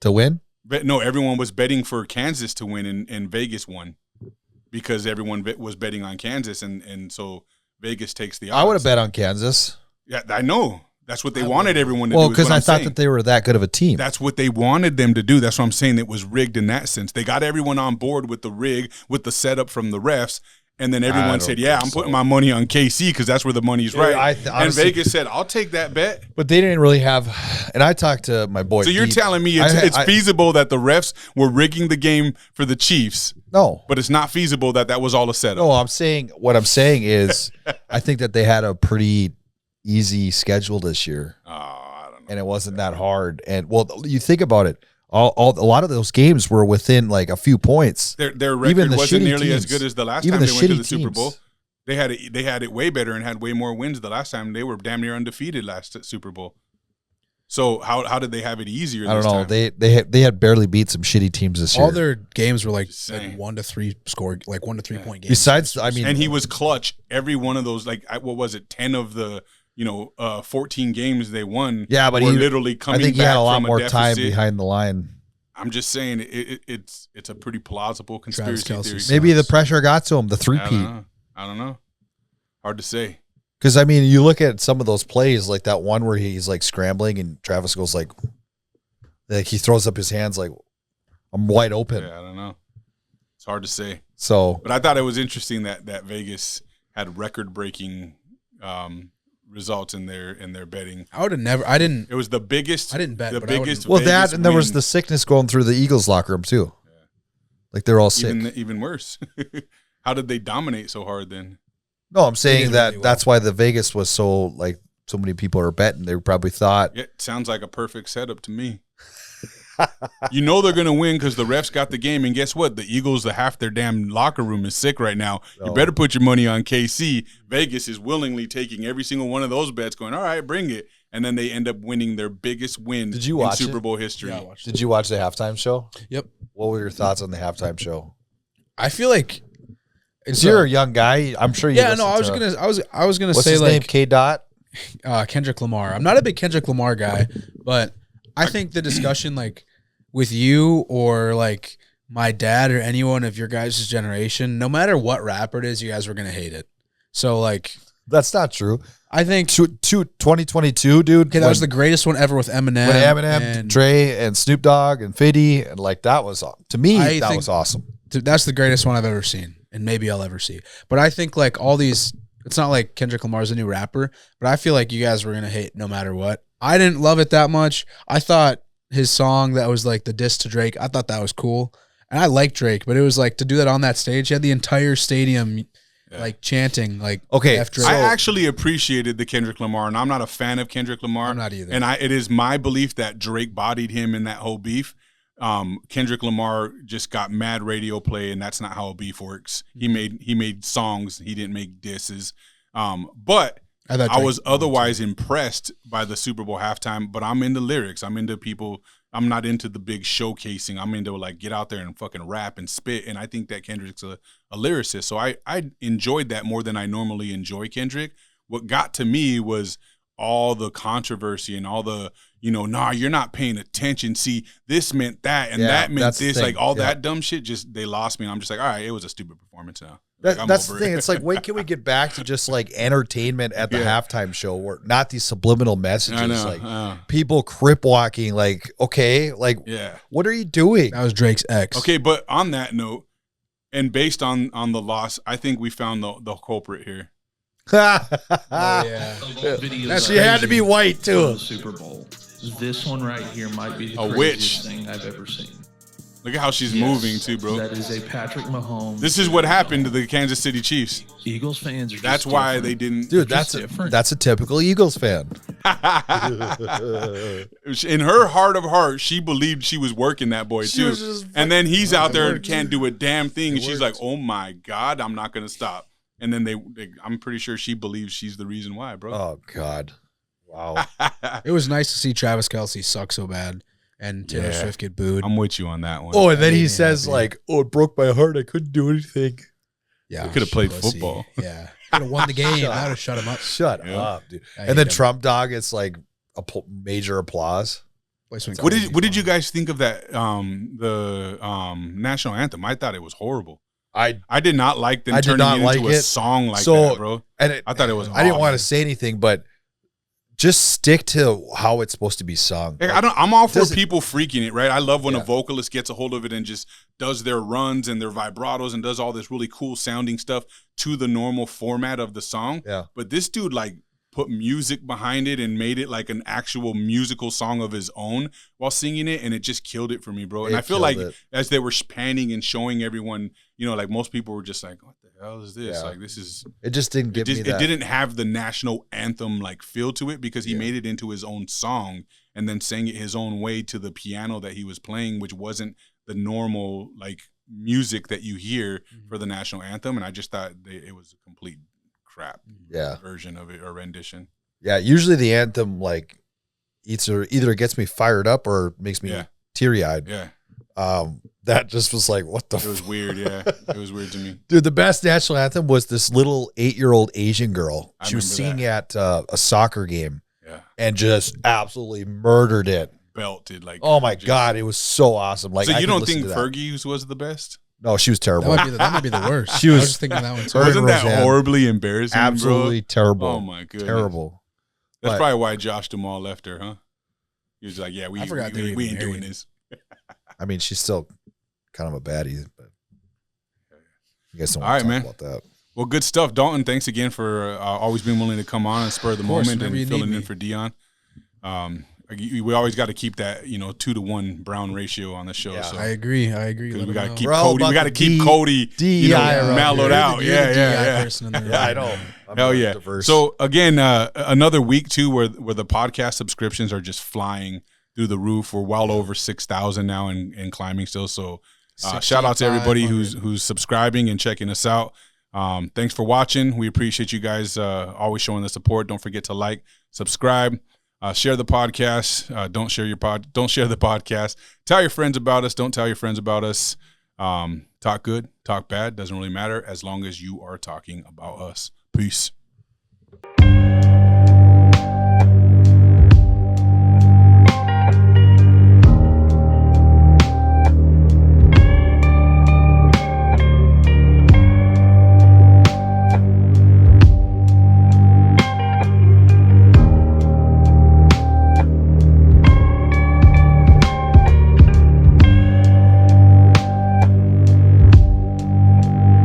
To win? No, everyone was betting for Kansas to win, and Vegas won because everyone was betting on Kansas, and so Vegas takes the odds. I would have bet on Kansas. Yeah, I know. That's what they wanted everyone to do. Well, because I thought that they were that good of a team. That's what they wanted them to do. That's what I'm saying. It was rigged in that sense. They got everyone on board with the rig, with the setup from the refs, and then everyone said, yeah, I'm putting my money on KC because that's where the money's right. And Vegas said, I'll take that bet. But they didn't really have – and I talked to my boy. So you're telling me it's feasible that the refs were rigging the game for the Chiefs. No. But it's not feasible that was all a setup. No, what I'm saying is I think that they had a pretty easy schedule this year. Oh, I don't know. And it wasn't that hard. And, well, you think about it. A lot of those games were within like a few points. Their record wasn't nearly as good as the last time they went to the Super Bowl. They had it way better and had way more wins the last time. They were damn near undefeated last Super Bowl. So how did they have it easier? I don't know. They had barely beat some shitty teams this year. All their games were like 1 to 3 score, like 1 to 3 point games. Besides, I mean, and he was clutch every one of those. Like what was it? 10 of the 14 games they won. Yeah, but were literally coming. I think he back had a lot from more deficit. time behind the line. I'm just saying it's a pretty plausible conspiracy theory. Maybe the pressure got to him. The three-peat. I don't know. Hard to say. Because I mean, you look at some of those plays, like that one where he's like scrambling and Travis goes like he throws up his hands like, I'm wide open. Yeah, I don't know. It's hard to say. So, but I thought it was interesting that Vegas had record-breaking results in their betting. I would have never. I didn't. It was the biggest. I didn't bet. The biggest. Well, that and there was the sickness going through the Eagles locker room too. Yeah. Like they're all sick. Even worse. How did they dominate so hard then? No, I'm saying that that's why the Vegas was so like so many people are betting. They probably thought. Yeah, it sounds like a perfect setup to me. They're going to win because the refs got the game. And guess what? The Eagles, half their damn locker room is sick right now. You better put your money on KC. Vegas is willingly taking every single one of those bets going, all right, bring it. And then they end up winning their biggest win in Super Bowl history. Yeah, I watched Did you watch the halftime show? Yep. What were your thoughts on the halftime show? I feel like you're a young guy. I'm sure you. Yeah, no. I was gonna what's say his like name? K. Dot. Kendrick Lamar. I'm not a big Kendrick Lamar guy, but I think the discussion like with you or like my dad or anyone of your guys' generation, no matter what rapper it is, you guys were gonna hate it. So like that's not true. I think 2022, dude. Okay, that was the greatest one ever with Eminem. When Eminem, and Dre, and Snoop Dogg, and 50, and like that was to me that was awesome. That's the greatest one I've ever seen, and maybe I'll ever see. But I think like all these, it's not like Kendrick Lamar's a new rapper, but I feel like you guys were gonna hate no matter what. I didn't love it that much. I thought his song that was like the diss to Drake, I thought that was cool, and I like Drake, but it was like to do that on that stage. He had the entire stadium like chanting, like Okay, after I actually appreciated the Kendrick Lamar, and I'm not a fan of Kendrick Lamar. I'm not either. And it is my belief that Drake bodied him in that whole beef. Kendrick Lamar just got mad radio play, and that's not how a beef works. He made songs. He didn't make disses. But I was otherwise impressed by the Super Bowl halftime. But I'm into lyrics. I'm into people. I'm not into the big showcasing. I'm into like get out there and fucking rap and spit. And I think that Kendrick's a lyricist. So I enjoyed that more than I normally enjoy Kendrick. What got to me was all the controversy and all the, nah, you're not paying attention. See, this meant that and that meant this. Like all that dumb shit, just they lost me. And I'm just like, all right, it was a stupid performance now. That's the thing. It's like, when can we get back to just like entertainment at the halftime show, where not these subliminal messages, like people crip walking, like, okay, like, what are you doing? That was Drake's ex. Okay, but on that note, and based on the loss, I think we found the culprit here. She had to be white too. The Super Bowl. This one right here might be the A craziest witch. thing I've ever seen. Look at how she's moving too, bro. That is a Patrick Mahomes. This is what happened to the Kansas City Chiefs. Eagles fans are. That's just why different. they didn't. Dude, Just different. that's a typical Eagles fan. In her heart of hearts, she believed she was working that boy too. And then he's out there and can't do a damn thing. And she's like, "Oh my God, I'm not gonna stop." And then I'm pretty sure she believes she's the reason why, bro. Oh God, wow. It was nice to see Travis Kelce suck so bad and Taylor Swift get booed. I'm with you on that one. Oh, and then he says like, "Oh, it broke my heart. I couldn't do anything." Yeah, could have played football. Yeah, could have won the game. That would have shut him up. Shut up, dude. I And then hate him. Trump dog, it's like a major applause. What did you guys think of that? The national anthem. I thought it was horrible. I did not like them turning it into a song like that, bro. And I thought it was. I didn't want to say anything, but just stick to how it's supposed to be sung. Like, I'm all for people freaking it, right? I love when a vocalist gets a hold of it and just does their runs and their vibratos and does all this really cool sounding stuff to the normal format of the song. Yeah. But this dude like put music behind it and made it like an actual musical song of his own while singing it, and it just killed it for me, bro. And I feel like as they were panning and showing everyone, like most people were just like, what the hell is this? Like, this is... It just didn't give me that. It didn't have the national anthem like feel to it because he made it into his own song and then sang it his own way to the piano that he was playing, which wasn't the normal like music that you hear for the national anthem. And I just thought it was a complete crap version of it or rendition. Yeah, usually the anthem like either gets me fired up or makes me teary-eyed. Yeah. That just was like, what the It was weird, yeah. It was weird to me. Dude, the best national anthem was this little 8-year-old Asian girl. She was singing at a soccer game and just absolutely murdered it. Belted like, oh my God, it was so awesome. Like, so you don't think Fergie's was the best? No, she was terrible. That might be the worst. She was, I was just thinking that one too. Wasn't that horribly embarrassing? Absolutely terrible. Oh my goodness, terrible. That's probably why Josh Duhamel left her, huh? He was like, yeah, we ain't doing this. I mean, she's still kind of a baddie, but you guys don't All want right, to talk man. about that. Well, good stuff, Dalton. Thanks again for always being willing to come on and spur the moment and filling in for Dion. We always got to keep that 2-to-1 Brown ratio on the show. Yeah, so. I agree. We got to keep Cody. We got to keep Cody mellowed out. Yeah. I know. Hell yeah. Diverse. So again, another week too, where the podcast subscriptions are just flying through the roof. We're well over 6,000 now and climbing still. So shout out to everybody who's subscribing and checking us out. Thanks for watching. We appreciate you guys always showing the support. Don't forget to like, subscribe. Share the podcast. Don't share the podcast. Tell your friends about us. Don't tell your friends about us. Talk good, talk bad. Doesn't really matter as long as you are talking about us. Peace.